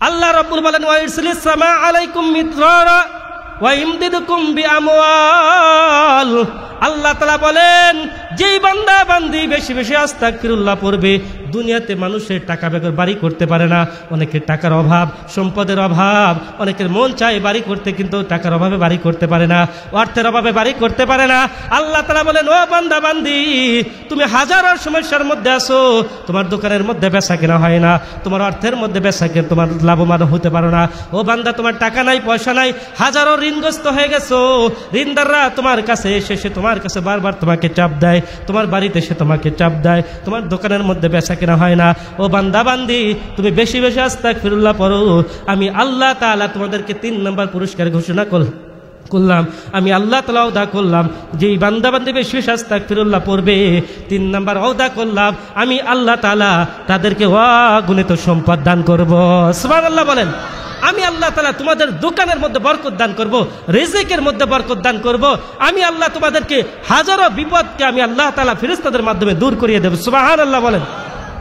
আল্লাহ রাব্বুল বলেন ওয়া ইরসিলিস সামা আলাইকুম মিদরারা ওয়া ইমদিদুকুম বিআমওয়াল। আল্লাহ তাআলা বলেন যেই বান্দা বান্দি বেশি বেশি আস্তাগফিরুল্লাহ পড়বে, দুনিয়াতে মানুষের টাকা বেগর বাড়ি করতে পারে না। অনেকের টাকার অভাব, সম্পদের অভাব, অনেকের মন চায় বাড়ি করতে কিন্তু টাকার অভাবে বাড়ি করতে পারে না, অর্থের অভাবে বাড়ি করতে পারে না। আল্লাহ তাআলা বলেন ও বান্দা বান্দি তুমি হাজারো সমস্যার মধ্যে আছো, তোমার দোকানের মধ্যে বেচা কেনা হয় না, তোমার অর্থের মধ্যে বেচা কেনা তোমার লাভবান হতে পারো না। ও বান্দা তোমার টাকা নাই, পয়সা নাই, হাজারো ঋণগ্রস্ত হয়ে গেছো, ঋণদাররা তোমার কাছে এসে তোমার কাছে বারবার তোমাকে চাপ দেয়, তোমার বাড়িতে এসে তোমাকে চাপ দেয়, তোমার দোকানের মধ্যে বেচা কেনা হয় না। ও বান্দা বান্দি তুমি বেশি বেশি আস্তাগফিরুল্লাহ পড়ো, আমি আল্লাহ তাআলা তোমাদেরকে 3 নম্বর পুরস্কার ঘোষণা করলাম। আমি আল্লাহ তাআলা ওয়াদা করলাম যে এই বান্দা বান্দি বেশি বেশি আস্তাগফিরুল্লাহ পড়বে, 3 নম্বর ওয়াদা করলাম আমি আল্লাহ তাআলা তাদেরকে অগণিত সম্পদ দান করব। সুবহানাল্লাহ বলেন। আমি আল্লাহ তাআলা তোমাদের দোকানের মধ্যে বরকত দান করব, রিজিকের মধ্যে বরকত দান করব। আমি আল্লাহ তোমাদেরকে হাজারো বিপদকে আমি আল্লাহ তাআলা ফেরেশতাদের মাধ্যমে দূর করিয়ে দেব। সুবহানাল্লাহ বলেন।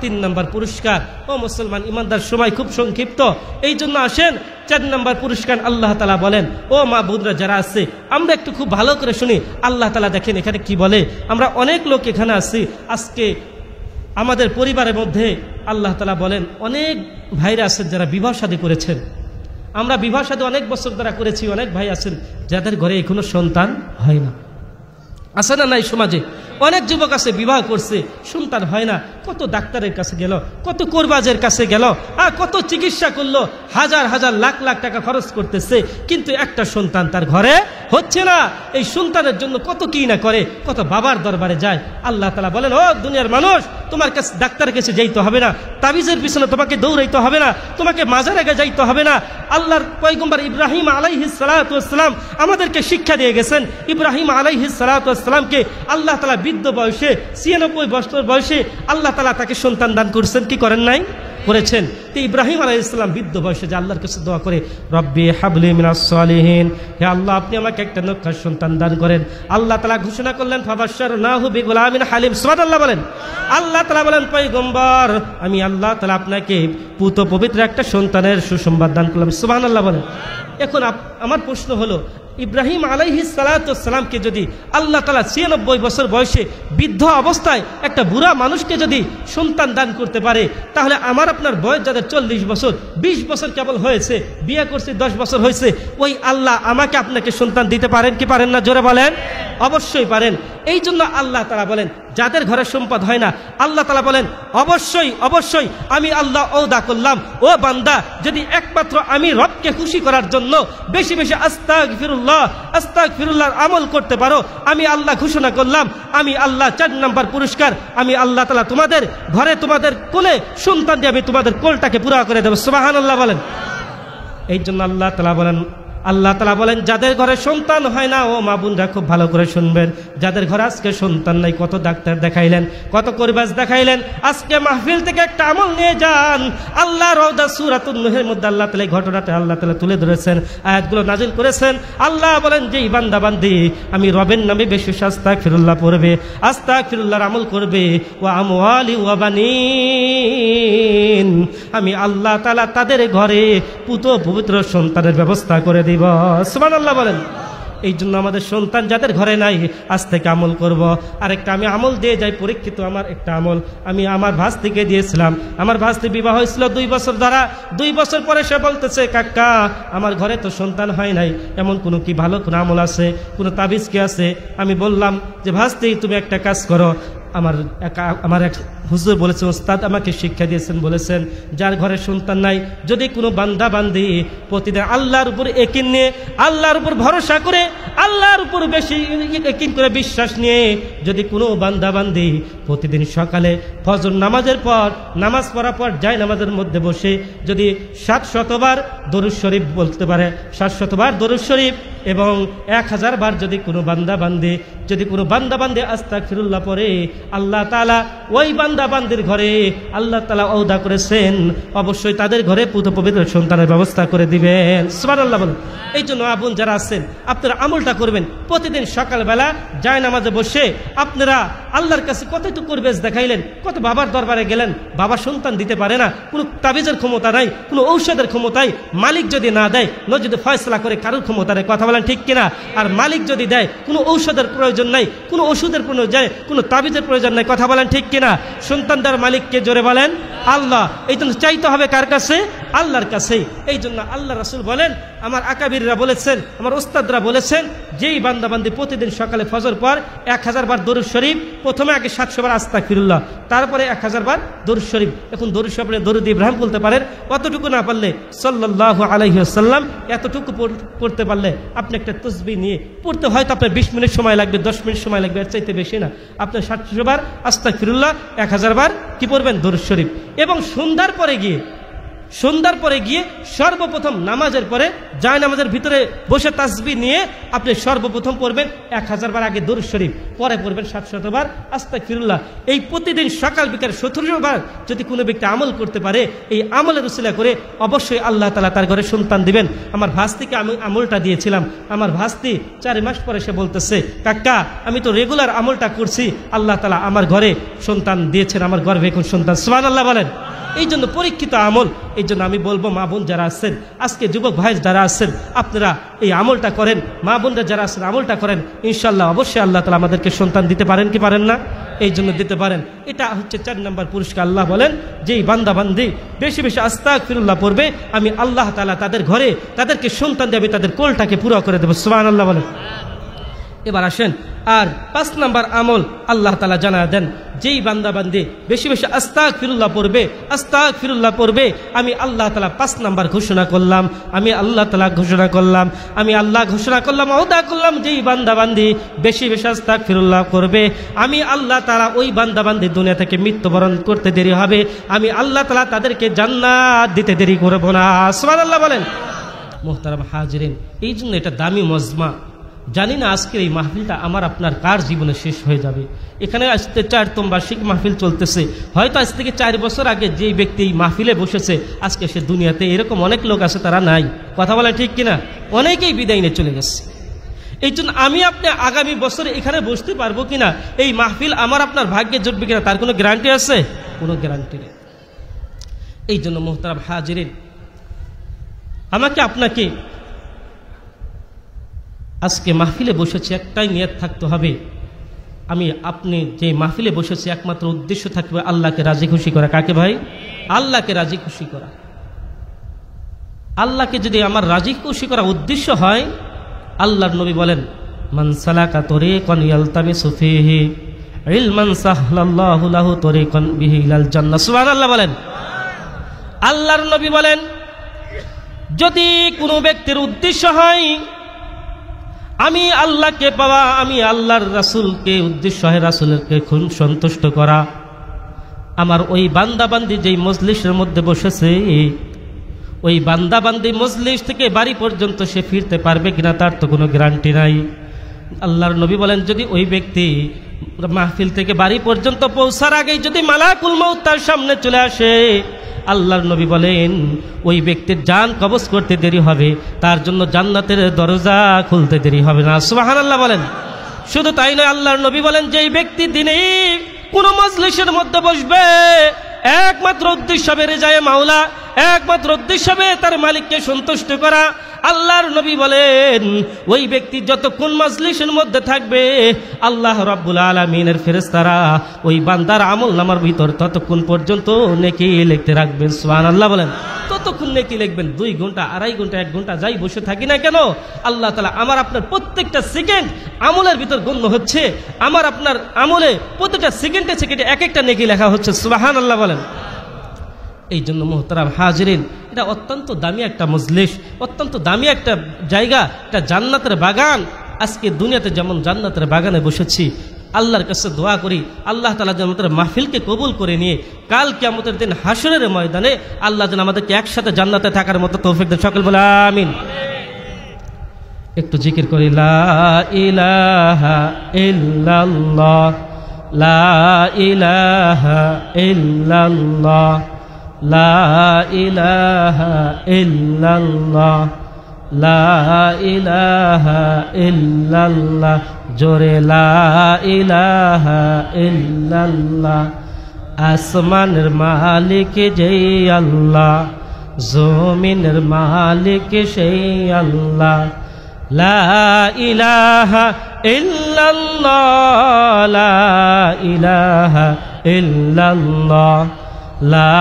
3 নম্বর পুরস্কার। ও মুসলমান ইমানদার, সময় খুব সংক্ষিপ্ত, এই জন্য আসেন 4 নম্বর পুরস্কার আল্লাহ তাআলা বলেন। ও মা বোনরা যারা আছে আমরা একটু খুব ভালো করে শুনি। আল্লাহ তাআলা দেখেন এখানে কি বলে। আমরা অনেক লোক এখানে আছি, আজকে আমাদের পরিবারের মধ্যে আল্লাহ তাআলা বলেন অনেক ভাইরা আছেন যারা বিবাহ শাদী করেছেন। আমরা বিবাহ শাদী অনেক বছর দ্বারা করেছি, অনেক ভাই আছেন যাদের ঘরে এখনো সন্তান হয় না। আছে না নাই সমাজে? অনেক যুবক আছে বিবাহ করছে, সন্তান হয় না, কত ডাক্তারের কাছে গেল, কত কোরবাজের কাছে গেল, কত চিকিৎসা করলো, হাজার হাজার লাখ লাখ টাকা খরচ করতেছে, কিন্তু একটা সন্তান তার ঘরে হচ্ছে না। এই সন্তানের জন্য কত কি না করে, কত বাবার দরবারে যায়। আল্লাহ তাআলা বলেন ও দুনিয়ার মানুষ, তোমার কাছে ডাক্তারের কাছে যাইতে হবে না, তাবিজের পিছনে তোমাকে দৌড়াইতে হবে না, তোমাকে মাজার আগে যাইতে হবে না। আল্লাহর পয়গম্বর ইব্রাহিম আলাইহিস সালাতু ওয়াস সালাম আমাদেরকে শিক্ষা দিয়ে গেছেন। ইব্রাহিম আলাইহিস সালাতু ওয়াস সালামকে আল্লাহ তাআলা বৃদ্ধ বয়সে 96 বছর বয়সে আল্লাহ তাআলা তাকে সন্তান দান করেছেন, কি করেন নাই? করেছেন। তো ইব্রাহিম আলাইহিস সালাম বৃদ্ধ বয়সে যে আল্লাহর কাছে দোয়া করে রব্বি হাবলি মিনাস সালিহিন, হে আল্লাহ আপনি আমাকে একটা নেককার সন্তান দান করেন। আল্লাহ তাআলা ঘোষণা করলেন ফাবাশশারনাহু বিগুলামিন হালিম। সুবহানাল্লাহ বলেন। আল্লাহ তাআলা বলেন পয়গম্বর আমি আল্লাহ তাআলা আপনাকে পুত পবিত্র একটা সন্তানের সুসংবাদ দান করলাম। সুবহানাল্লাহ বলেন। এখন আমার প্রশ্ন হলো ইব্রাহিম আলাইহিস সালাতু ওয়াস সালামকে যদি আল্লাহ তাআলা 96 বছর বয়সে বৃদ্ধ অবস্থায় একটা বুড়া মানুষকে যদি সন্তান দান করতে পারে, তাহলে আমার আপনার বয়স যাদের 40 বছর 20 বছর কেবল হয়েছে, বিয়ে করছে 10 বছর হয়েছে, ওই আল্লাহ আমাকে আপনাকে সন্তান দিতে পারেন কি পারেন না? জোরে বলেন। অবশ্যই পারেন। এই জন্য আল্লাহ তাআলা বলেন যাদের ঘরে সম্পদ হয় না, আল্লাহ তাআলা বলেন অবশ্যই অবশ্যই আমি আল্লাহ ওয়াদা করলাম ও বান্দা যদি একমাত্র আমি রবকে খুশি করার জন্য বেশি বেশি আস্তাগফিরুল্লাহর আমল করতে পারো, আমি আল্লাহ ঘোষণা করলাম আমি আল্লাহ 4 নম্বর পুরস্কার আমি আল্লাহ তাআলা তোমাদের ঘরে তোমাদের কোলে সন্তান দিয়ে আমি তোমাদের কোলটাকে পুরা করে দেব। সুবহানাল্লাহ বলেন। এই জন্য আল্লাহ তাআলা বলেন যাদের ঘরে সন্তান হয় না, ও মা বোনরা খুব ভালো করে শুনবেন, যাদের ঘরে আজকে সন্তান নাই, কত ডাক্তার দেখাইলেন, কত কোরবাজ দেখাইলেন, আজকে মাহফিল থেকে একটা আমল নিয়ে যান। আল্লাহ রওজা সূরাতুন নূহের মধ্যে আল্লাহ তাআলা এই ঘটনাটা আল্লাহ তাআলা তুলে ধরেছেন, আয়াতগুলো নাজিল করেছেন। আল্লাহ বলেন যে বান্দা বান্দি আমি রবের নামে বেশি আস্তাগফিরুল্লাহ পড়বে, আস্তাগফিরুল্লাহর আমল করবে, ওয়া আমওয়ালি ওয়া বানিন, আমি আল্লাহ তাআলা তাদের ঘরে পুত পবিত্র সন্তানের ব্যবস্থা করে দিব। সুবহানাল্লাহ বলেন। এই জন্য আমাদের সন্তান যাদের ঘরে নাই আজ থেকে আমল করব। আরেকটা আমি আমল দিয়ে যাই, পরীক্ষিত আমার একটা আমল আমি আমার ভাস্তিকে দিয়েছিলাম। আমার ভাস্তি বিবাহ হয়েছিল 2 বছর দ্বারা, 2 বছর পরে সে বলতেছে কাকা আমার ঘরে তো সন্তান হয় নাই, এমন কোনো কি ভালো কোনো আমল আছে, কোনো তাবিজ কি আছে? আমি বললাম যে ভাস্তি তুমি একটা কাজ করো, আমার এক হুজুর বলেছেন, ওস্তাদ আমাকে শিক্ষা দিয়েছেন, বলেছেন যার ঘরে সন্তান নাই যদি কোনো বান্দা বান্দি প্রতিদিন আল্লাহর উপর ইয়াকিন নিয়ে, আল্লাহর উপর ভরসা করে, আল্লাহর উপর বেশি ইয়াকিন করে বিশ্বাস নিয়ে যদি কোনো বান্দা বান্দি প্রতিদিন সকালে ফজর নামাজের পর নামাজ পড়ার পর যায় নামাজের মধ্যে বসে যদি 700 বার দরুদ শরীফ বলতে পারে, 700 বার দরুদ শরীফ এবং 1000 বার যদি কোনো বান্দা বান্দি আস্তাগফিরুল্লাহ পড়ে, আল্লাহ তাআলা ওই বান্দা বান্দির ঘরে আল্লাহ তাআলা ওয়াদা করেছেন অবশ্যই তাদের ঘরে পুত পবিত্র সন্তানের ব্যবস্থা করে দিবেন। সুবহানাল্লাহ বলেন। এই জন্য আবুন যারা আছেন আপনারা আমলটা করবেন, প্রতিদিন সকালবেলা যায় নামাজে বসে আপনারা আল্লাহর কাছে কতটুকু করবেজ দেখাইলেন, কত বাবার দরবারে গেলেন, বাবা সন্তান দিতে পারে না, কোনো তাবিজের ক্ষমতা নাই, কোনো ঔষধের ক্ষমতাই, মালিক যদি না দেয় ন যদি ফয়সলা করে কারোর ক্ষমতা নেই, কথা বলেন ঠিক কিনা? আর মালিক যদি দেয় কোনো ঔষধের প্রয়োজন নাই, কোনো ওষুধের প্রয়োজন, কোনো তাবিজের প্রয়োজন নাই, কথা বলেন ঠিক কিনা? সন্তান দেওয়ার মালিককে জোরে বলেন আল্লাহ। এই জন্য চাইতে হবে কার কাছে? আল্লাহর কাছে। এই জন্য আল্লাহ রাসূল বলেন, আমার আকাবিররা বলেছেন, আমার ওস্তাদরা বলেছেন, যেই বান্দাবান্দি প্রতিদিন সকালে ফজর পর 1000 বার দরুদ শরীফ, প্রথমে আগে 700 বার আস্তাগফিরুল্লাহ, তারপরে 1000 বার দরুদ শরীফ, এখন দরুদ শরীফে দরুদ ইব্রাহিম বলতে পারেন, অতটুকু না পারলে সাল্লাল্লাহু আলাইহি ওয়াসাল্লাম, এতটুকু পড়তে পারলে আপনি একটা তাসবিহ নিয়ে পড়তে হয়তো আপনার 20 মিনিট সময় লাগবে, 10 মিনিট সময় লাগবে, এর চাইতে বেশি না। আপনি 700 বার আস্তাগফিরুল্লাহ, 1000 বার কি পড়বেন? দরুদ শরীফ। এবং সন্ধ্যার পরে গিয়ে সর্বপ্রথম নামাজের পরে জায় নামাজের ভিতরে বসে তাসবিহ নিয়ে আপনি সর্বপ্রথম পড়বেন 1000 বার আগে দরুদ শরীফ, পরে পড়বেন 700 বার আস্তাগফিরুল্লাহ। এই প্রতিদিন সকাল বিকাল 1700 বার যদি কোনো ব্যক্তি আমল করতে পারে, এই আমলের উসিলা করে অবশ্যই আল্লাহ তাআলা তার ঘরে সন্তান দিবেন। আমার ভাস্তিকে আমি আমলটা দিয়েছিলাম, আমার ভাস্তি 4 মাস পরে সে বলতেছে, কাকা আমি তো রেগুলার আমলটা করছি, আল্লাহ তাআলা আমার ঘরে সন্তান দিয়েছেন, আমার গর্ভে এখন সন্তান। সুবহানাল্লাহ বলেন। এই জন্য পরীক্ষিত আমল। এই জন্য আমি বলবো, মা বোন যারা আছেন, আজকে যুবক ভাই যারা আছেন, আপনারা এই আমলটা করেন, মা বোনরা যারা আছেন আমলটা করেন, ইনশাল্লাহ অবশ্যই আল্লাহ তাআলা আমাদেরকে সন্তান দিতে পারেন কি পারেন না? এই জন্য দিতে পারেন। এটা হচ্ছে 4 নম্বর পুরস্কার। আল্লাহ বলেন, যেই বান্দাবান্দি বেশি বেশি আস্তাগফিরুল্লাহ পড়বে, আমি আল্লাহ তাআলা তাদের ঘরে তাদেরকে সন্তান দেবে, তাদের কোলটাকে পুরো করে দেবে। সুবহানাল্লাহ বলেন। এবার আসেন, আর 5 নম্বর আমল আল্লাহ তাআলা জানায় দেন, যেই বান্দাবান্দি বেশি বেশি আস্তাগফিরুল্লাহ পড়বে, আমি আল্লাহ তাআলা 5 নম্বর ঘোষণা করলাম, আমি আল্লাহ ঘোষণা করলাম, ওয়াদা করলাম, যেই বান্দাবান্দি বেশি বেশি আস্তাগফিরুল্লাহ করবে, আমি আল্লাহ তাআলা ওই বান্দাবান্দি দুনিয়া থেকে মৃত্যুবরণ করতে দেরি হবে, আমি আল্লাহ তাআলা তাদেরকে জান্নাত দিতে দেরি করব না। সুবহানাল্লাহ বলেন। মুহতারাম হাজিরিন, এই জন্য এটা দামি মজমা। জানি না আজকের এই মাহফিলটা আমার আপনার কার জীবনে শেষ হয়ে যাবে। এখানে আজকে 4তম বার্ষিক মাহফিল চলতেছে, হয়তো আজ থেকে 4 বছর আগে যেই ব্যক্তি এই মাহফিলে বসেছে, আজকে সে দুনিয়াতে, এরকম অনেক লোক আছে তারা নাই, কথা বলা ঠিক কিনা? অনেকেই বিদায় নিয়ে চলে গেছে। এই জন্য আমি আপনি আগামী বছরে এখানে বসতে পারবো কিনা, এই মাহফিল আমার আপনার ভাগ্যে জুটবে কিনা, তার কোনো গ্যারান্টি আছে? কোনো গ্যারান্টি নেই। এই জন্য মুহতারাম হাজিরিন, আমাকে আপনাকে আজকে মাহফিলে বসেছি, একটাই নিয়ত থাকতে হবে, আমি আপনি যে মাহফিলে বসেছি একমাত্র উদ্দেশ্য থাকবে আল্লাহকে রাজি খুশি করা। কাকে ভাই? আল্লাহকে রাজি খুশি করা। আল্লাহকে যদি আমার রাজি খুশি করা উদ্দেশ্য হয়, আল্লাহর নবী বলেন, মান সালাকা তরিকান ইয়ালতামিসু ফীহি ইলমান সাহলাল্লাহু লাহু তরিকান বিহি ইলাল জান্নাহ। সুবহানাল্লাহ বলেন। আল্লাহর নবী বলেন, যদি কোনো ব্যক্তির উদ্দেশ্য হয় আমি আল্লাহকে পাওয়া, আমি আল্লাহর রাসূলকে উদ্দেশ্য হয় রাসূলকে সন্তুষ্ট করা, আমার ওই বান্দাবান্দি যেই মজলিসের মধ্যে বসেছে, ওই বান্দাবান্দি মজলিস থেকে বাড়ি পর্যন্ত সে ফিরতে পারবে কিনা তার তো কোনো গ্যারান্টি নাই। আল্লাহর নবী বলেন, যদি ওই ব্যক্তি মাহফিল থেকে বাড়ি পর্যন্ত পৌঁছার আগেই যদি মালাকুল মউত তার সামনে চলে আসে, আল্লাহর নবী বলেন ওই ব্যক্তির জান কবজ করতে দেরি হবে, তার জন্য জান্নাতের দরজা খুলতে দেরি হবে না। সুবহানাল্লাহ বলেন। শুধু তাই নয়, আল্লাহর নবী বলেন, যেই ব্যক্তি দিনে কোন মজলিসের মধ্যে বসবে, একমাত্র উদ্দেশ্য হবে রেজায়ে মাওলা, একমাত্র উদ্দেশ্য হবে তার মালিককে সন্তুষ্ট করা। আল্লাহর নবী বলেন, ওই ব্যক্তি যতক্ষণ মজলিসের মধ্যে থাকবে, আল্লাহ রাব্বুল আলামিনের ফেরেশতারা ওই বান্দার আমলনামার ভিতর ততক্ষণ পর্যন্ত নেকি লিখতে রাখবেন। সুবহানাল্লাহ বলেন। ততক্ষণ নেকি লিখবেন। 2 ঘন্টা, 2.5 ঘন্টা, 1 ঘন্টা যাই বসে থাকি না কেন, আল্লাহ তাআলা আমার আপনার প্রত্যেকটা সেকেন্ড আমলের ভিতর গণ্য হচ্ছে, আমার আপনার আমলে প্রত্যেকটা সেকেন্ডে সেকেন্ডে এক একটা নেকি লেখা হচ্ছে। সুবহানাল্লাহ বলেন। এই জন্য মুহতারাম হাজিরিন, এটা অত্যন্ত দামি একটা মজলিস, অত্যন্ত দামি একটা জায়গা, একটা জান্নাতের বাগান। আজকে দুনিয়াতে যেমন জান্নাতের বাগানে বসেছি, আল্লাহর কাছে দোয়া করি আল্লাহ তাআলা যেন আমাদের মাহফিলকে কবুল করে নিয়ে কাল কিয়ামতের দিন হাসরের ময়দানে আল্লাহ যেন আমাদেরকে একসাথে জান্নাতে থাকার মতো তৌফিক দেন। সকল বলে আমিন। একটু জিকির করি, লা ইলাহা ইল্লাল্লাহ, লা ইলাহা ইল্লাল্লাহ, লা ইলাহা ইল্লাল্লাহ, লা ইলাহা ইল্লাল্লাহ, জোরে লা ইলাহা ইল্লাল্লাহ। আসমানের মালিক যেই আল্লাহ, জমিনের মালিক সেই আল্লাহ। লা ইলাহা ইল্লাল্লাহ, লা ইলাহা ইল্লাল্লাহ, লা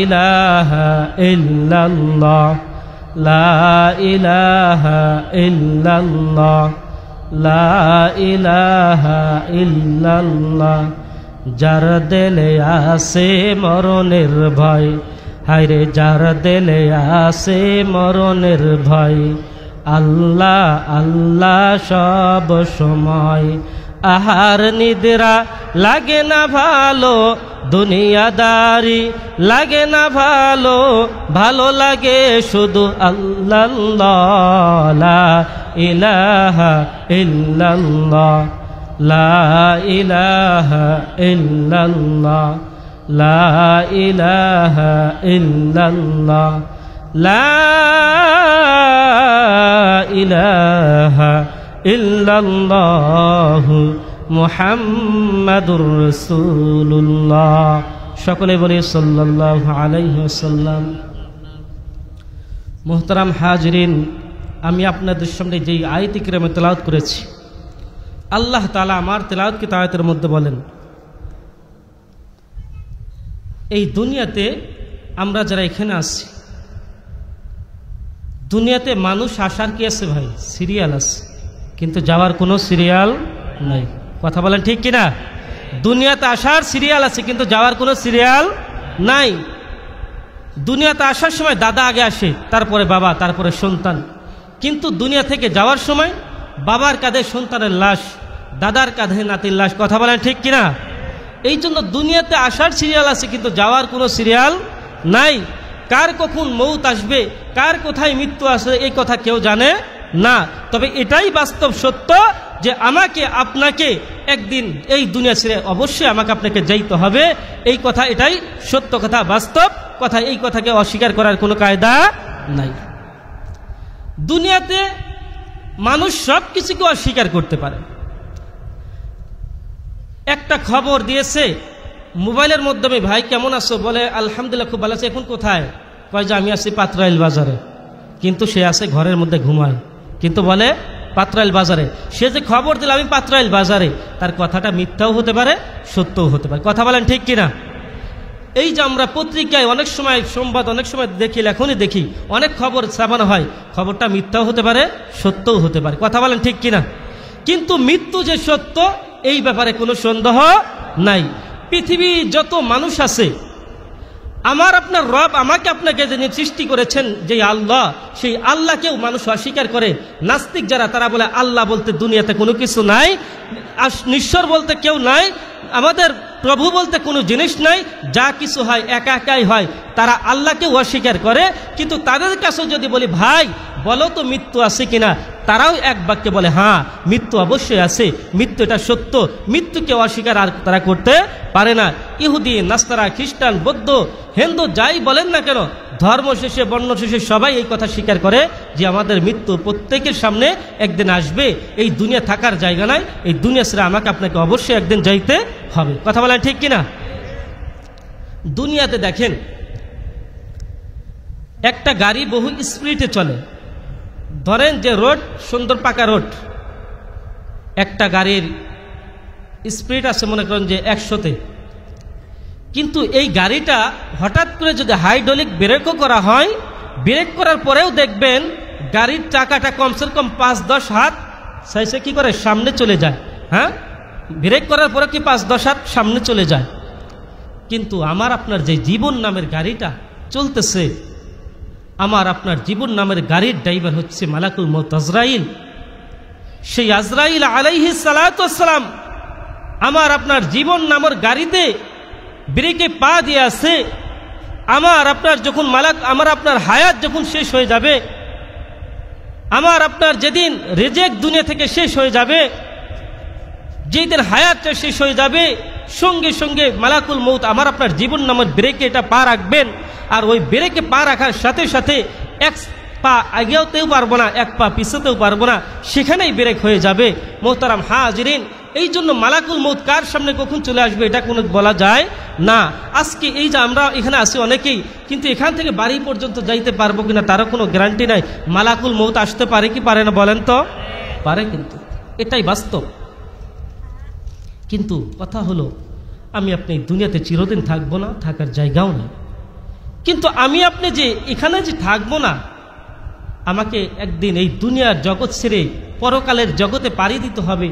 ইলাহা ইল্লাল্লাহ, লা ইলাহা ইল্লাল্লাহ, লা ইলাহা ইল্লাল্লাহ। যার দিলে আছে মরণের ভয়, হায়রে যার দিলে আছে মরণের ভয়, আল্লাহ আল্লাহ সব সময়। আহার নিদ্রা লাগে না ভালো, দুনিয়াদারি লাগে না ভালো, ভালো লাগে শুধু আল্লাহ। লা ইলাহা ইল্লাল্লাহ, লা ইলাহা ইল্লাল্লাহ, লা ইলাহা ইল্লাল্লাহ, লা ইলাহা ইল্লাল্লাহু মুহাম্মাদুর রাসূলুল্লাহ। সকলে বলি সাল্লাল্লাহু আলাইহি ওয়াসাল্লাম। মুহতারাম হাজরিন, আমি আপনাদের সামনে যেই আয়াত কিরামে তেলাওয়াত করেছি, আল্লাহ তাআলা আমার তেলাওয়াত কি আয়াতের মধ্যে বলেন, এই দুনিয়াতে আমরা যারা এখানে আছি, দুনিয়াতে মানুষ আসার কি আছে ভাই? সিরিয়াল আছে, কিন্তু যাওয়ার কোনো সিরিয়াল নাই। কথা বলেন ঠিক কিনা? দুনিয়াতে আসার সিরিয়াল আছে, কিন্তু যাওয়ার কোনো সিরিয়াল নাই। দুনিয়াতে আসার সময় দাদা আগে আসে, তারপরে বাবা, তারপরে সন্তান। কিন্তু দুনিয়া থেকে যাওয়ার সময় বাবার কাঁধে সন্তানের লাশ, দাদার কাঁধে নাতির লাশ। কথা বলেন ঠিক কিনা? এই জন্য দুনিয়াতে আসার সিরিয়াল আছে, কিন্তু যাওয়ার কোনো সিরিয়াল নাই। কার কখন মৌত আসবে, কার কোথায় মৃত্যু আসবে, এই কথা কেউ জানে না। তবে এটাই বাস্তব সত্য যে আমাকে আপনাকে একদিন এই দুনিয়া ছেড়ে অবশ্যই আমাকে আপনাকে যাইতে হবে। এই কথা, এটাই সত্য কথা, বাস্তব কথা। এই কথাকে অস্বীকার করার কোনো কায়দা নাই। দুনিয়াতে মানুষ সব কিছুকে অস্বীকার করতে পারে। একটা খবর দিয়েছে মোবাইলের মাধ্যমে, ভাই কেমন আছো? বলে আলহামদুলিল্লাহ খুব ভালো আছে। এখন কোথায়? কয় যে আমি আছি পাত্রাইল বাজারে। কিন্তু সে আছে ঘরের মধ্যে ঘুমায়, কিন্তু বলে পাত্রাইল বাজারে। সে যে খবর দিল আমি পাত্রাইল বাজারে, তার কথাটা মিথ্যাও হতে পারে, সত্যও হতে পারে। কথা বলেন ঠিক কিনা? এই যে আমরা পত্রিকায় অনেক সময় সংবাদ, অনেক সময় দেখি, লেখনই দেখি, অনেক খবর ছাপানো হয়, খবরটা মিথ্যাও হতে পারে, সত্যও হতে পারে। কথা বলেন ঠিক কিনা? কিন্তু মৃত্যু যে সত্য, এই ব্যাপারে কোনো সন্দেহ নাই। পৃথিবী যত মানুষ আছে, আমার আপনার রব আমাকে আপনাকে যিনি সৃষ্টি করেছেন, যে আল্লাহ, সেই আল্লাহকেও মানুষ অস্বীকার করে। নাস্তিক যারা, তারা বলে আল্লাহ বলতে দুনিয়াতে কোনো কিছু নাই, ঈশ্বর বলতে কেউ নাই, আমাদের প্রভু বলতে কোনো জিনিস নাই, যা কিছু হয় একা একাই হয়। তারা আল্লাহকে অস্বীকার করে। কিন্তু তাদের কাছে যদি বলি ভাই বলো তো মৃত্যু আছে কিনা, তারাও এক বাক্যে বলে হ্যাঁ মৃত্যু অবশ্যই আছে, মৃত্যু এটা সত্য। মৃত্যুকে অস্বীকার আর তারা করতে পারে না। ইহুদি, নাস্তারা, খ্রিস্টান, বৌদ্ধ, হিন্দু যাই বলেন না কেন, ধর্ম শেষে বর্ণ শেষে সবাই এই কথা স্বীকার করে যে আমাদের মৃত্যু প্রত্যেকের সামনে একদিন আসবে। এই দুনিয়া থাকার জায়গা নাই, এই দুনিয়া ছেড়ে আমাকে আপনাকে অবশ্যই একদিন যাইতে হবে। কথা বলেন ঠিক কিনা? দুনিয়াতে দেখেন একটা গাড়ি বহু স্পিডে চলে। ধরেন যে রোড সুন্দর পাকা রোড, একটা গাড়ির স্পিড আছে মনে করেন যে 100-তে, কিন্তু এই গাড়িটা হঠাৎ করে যদি হাইড্রোলিক ব্রেকও করা হয়, ব্রেক করার পরেও দেখবেন গাড়ির চাকাটা কমসে কম 5-10 হাত সাইসে কি করে সামনে চলে যায়। হ্যাঁ, ব্রেক করার পরে কি 5-10 হাত সামনে চলে যায়। কিন্তু আমার আপনার যে জীবন নামের গাড়িটা চলতেছে, আমার আপনার জীবন নামের গাড়ির ড্রাইভার হচ্ছে মালাকুল মউত আজরাইল। সেই আজরাইল আলাইহিস সালাতু ওয়াস সালাম আমার আপনার জীবন নামের গাড়িতে ব্রেকে পা দিয়ে আছে। আমার আপনার যখন আমার আপনার হায়াত যখন শেষ হয়ে যাবে, আমার আপনার যেদিন রিজেক্ট দুনিয়া থেকে শেষ হয়ে যাবে, যেদিন হায়াতটা শেষ হয়ে যাবে, সঙ্গে সঙ্গে মালাকুল মউত আমার আপনার জীবন নামের ব্রেকে এটা পা রাখবেন। আর ওই ব্রেকে পা রাখার সাথে সাথে পা আগেওতেও পারবো না, এক পা পিছতেও পারবো না, সেখানেই ব্রেক হয়ে যাবে। মোহতারাম হাজিরিন, এই জন্য মালাকুল মউত কার সামনে কখন চলে আসবে এটা কোনো বলা যায় না। আজকে এই যে আমরা এখানে আসি অনেকেই, কিন্তু এখান থেকে বাড়ি পর্যন্ত যাইতে পারবো কিনা তারও কোনো গ্যারান্টি নাই। মালাকুল মউত আসতে পারে কি পারে না বলেন তো? পারে, কিন্তু এটাই বাস্তব। কিন্তু কথা হলো, আমি আপনি দুনিয়াতে চিরদিন থাকবো না, থাকার জায়গাও নেই। কিন্তু আমি আপনি যে এখানে যে থাকবো না, আমাকে একদিন এই দুনিয়ার জগৎ ছেড়ে পরকালের জগতে পাড়ি দিতে হবে,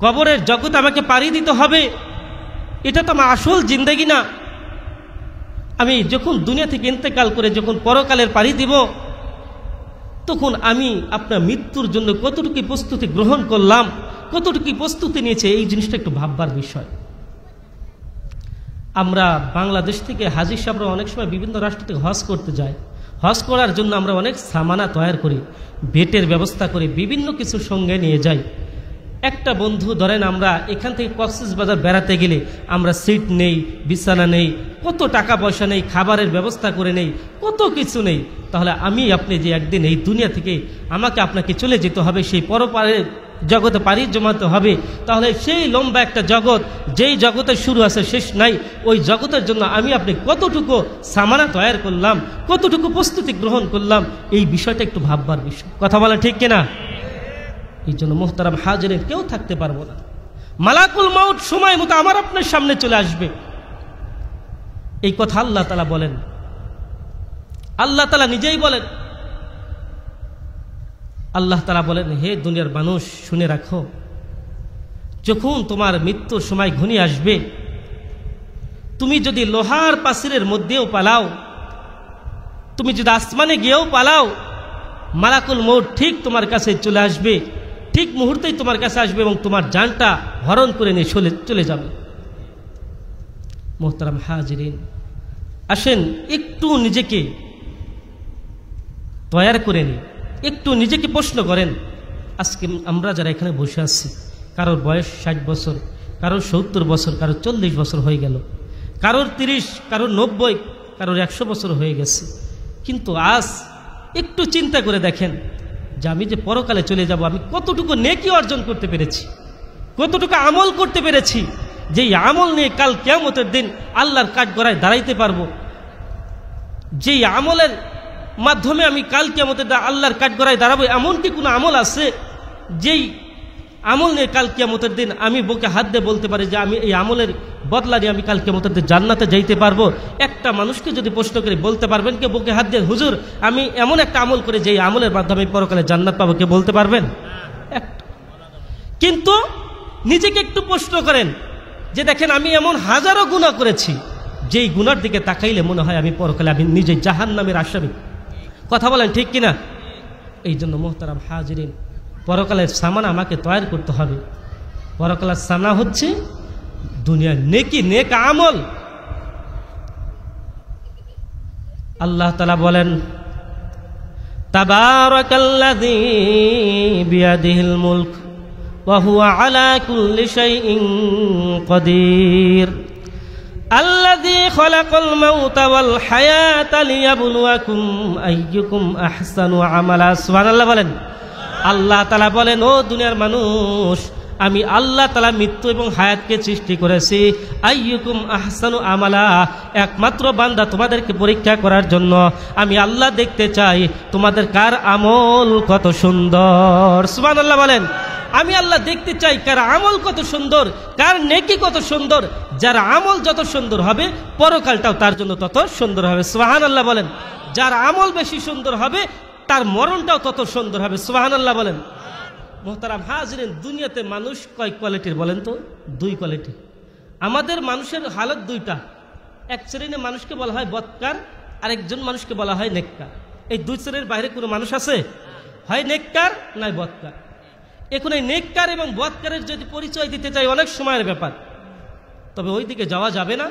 কবরের জগতে আমাকে পাড়ি দিতে হবে। এটা তো আমার আসল জিন্দেগি না। আমি যখন দুনিয়া থেকে ইন্তেকাল করে যখন পরকালের পাড়ি দিব, তখন আমি আপনার মৃত্যুর জন্য কতটুকু প্রস্তুতি গ্রহণ করলাম, কতটুকু প্রস্তুতি নিয়েছে, এই জিনিসটা একটু ভাববার বিষয়। আমরা বাংলাদেশ থেকে হাজী সাহেবরা অনেক সময় বিভিন্ন রাষ্ট্র থেকে হজ করতে যায়। হজ করার জন্য আমরা অনেক সামানা তৈরি করি, বেটের ব্যবস্থা করি, বিভিন্ন কিছু সঙ্গে নিয়ে যাই। একটা বন্ধু ধরেন আমরা এখান থেকে কক্সবাজার বেড়াতে গেলে আমরা সিট নেই, বিছানা নেই, কত টাকা পয়সা নেই, খাবারের ব্যবস্থা করে নেই, কত কিছু নেই। তাহলে আমি আপনি যে একদিন এই দুনিয়া থেকে আমাকে আপনাকে চলে যেতে হবে, সেই পরপারের জগতে পাড়ি জমাতে হবে, তাহলে সেই লম্বা একটা জগৎ, যেই জগতের শুরু আছে শেষ নাই, ওই জগতের জন্য আমি আপনি কতটুকু সামানা তৈরি করলাম, কতটুকু প্রস্তুতি গ্রহণ করলাম, এই বিষয়টা একটু ভাববার বিষয়। কথা বলা ঠিক কিনা? এই জন্য মোহতারাম হাজিরিন, কেউ থাকতে পারবো না। মালাকুল মউত সময় মতো আমার আপনার সামনে চলে আসবে, এই কথা আল্লাহ তাআলা বলেন। আল্লাহ তাআলা নিজেই বলেন, আল্লাহ তাআলা বলেন, হে দুনিয়ার মানুষ শুনে রাখো, যখন তোমার মৃত্যুর সময় ঘনিয়ে আসবে, তুমি যদি লোহার পাচিরের মধ্যেও পালাও, তুমি যদি আসমানে গিয়েও পালাও, মালাকুল মউত ঠিক তোমার কাছে চলে আসবে, ঠিক মুহূর্তেই তোমার কাছে আসবে এবং তোমার জানটা হরণ করে নিয়ে চলে যাবে। মোহতারাম হাজিরিন, আসেন একটু নিজেকে তৈরি করে নিই, একটু নিজেকে প্রশ্ন করেন। আজকে আমরা যারা এখানে বসে আছি, কারোর বয়স 60 বছর, কারোর 70 বছর, কারোর 40 বছর হয়ে গেল, কারোর 30, কারোর 90, কারোর 100 বছর হয়ে গেছে। কিন্তু আজ একটু চিন্তা করে দেখেন যে আমি যে পরকালে চলে যাব, আমি কতটুকু নেকি অর্জন করতে পেরেছি, কতটুকু আমল করতে পেরেছি, যেই আমল নিয়ে কাল কিয়ামতের দিন আল্লাহর কাঠগড়ায় দাঁড়াইতে পারবো, যেই আমলের মাধ্যমে আমি কাল কিয়ামতের দিন আল্লাহর কাঠগড়ায় দাঁড়াবো। এমন কি কোনো আমল আছে যেই আমল নিয়ে কাল কিয়ামতের দিন আমি বুকে হাত দিয়ে বলতে পারি যে আমি এই আমলের বদলা নিয়ে আমি কাল কিয়ামতের দিন জান্নাতে যাইতে পারবো? একটা মানুষকে যদি প্রশ্ন করে বলতে পারবেন কে বুকে হাত দিয়ে, হুজুর আমি এমন একটা আমল করে যেই আমলের মাধ্যমে পরকালে জান্নাত পাবো, কে বলতে পারবেন? কিন্তু নিজেকে একটু প্রশ্ন করেন যে দেখেন আমি এমন হাজারো গুনাহ করেছি, যেই গুনার দিকে তাকাইলে মনে হয় আমি পরকালে আমি নিজে জাহান্নামের আসামি। কথা বলেন ঠিক কিনা? এই জন্য মোহতারাম হাজিরিন, পরকালের সামান আমাকে তৈরি করতে হবে। পরকালের সামনা হচ্ছে দুনিয়ার নেকি, নেক আমল। আল্লাহ তাআলা বলেন, তাবারাকাল্লাযী বিয়াদিহিল মুলক ওয়া হুয়া আলা কুল্লি শাইইন কাদির আল্লাযী খালাকাল মাউতা ওয়াল হায়াতা লিয়াবলুয়াকুম আইয়ুকুম আহসানু আমালা। সুবহানাল্লাহ বলেন। আল্লাহ তাআলা বলেন, ও দুনিয়ার মানুষ, আমি আল্লাহ তাআলা মৃত্যু এবং হায়াতকে সৃষ্টি করেছি আইয়ুকুম আহসানু আমালা, একমাত্র বান্দা তোমাদেরকে পরীক্ষা করার জন্য। আমি আল্লাহ দেখতে চাই তোমাদের কার আমল কত সুন্দর। সুবহানাল্লাহ বলেন। আমি আল্লাহ দেখতে চাই কার আমল কত সুন্দর, কার নেকি কত সুন্দর। যার আমল যত সুন্দর হবে, পরকালটাও তার জন্য তত সুন্দর হবে। সুবহানাল্লাহ বলেন। যার আমল বেশি সুন্দর হবে, তার মরণটাও তত সুন্দর হবে। সুবহানাল্লাহ বলেন। মোহতারাম হাজিরিন, দুনিয়াতে মানুষ কয় কোয়ালিটির বলেন তো? 2 কোয়ালিটি। আমাদের মানুষের হালত 2টা। এক শ্রেণীর মানুষকে বলা হয় বদকার, আরেকজন মানুষকে বলা হয় নেককার। এই 2 শ্রেণীর বাইরে কোনো মানুষ আছে? হয় নেককার নয় বদকার। এখন এই নেককার এবং বদকারের যদি পরিচয় দিতে চাই, অনেক সময়ের ব্যাপার, তবে ওই দিকে যাওয়া যাবে না।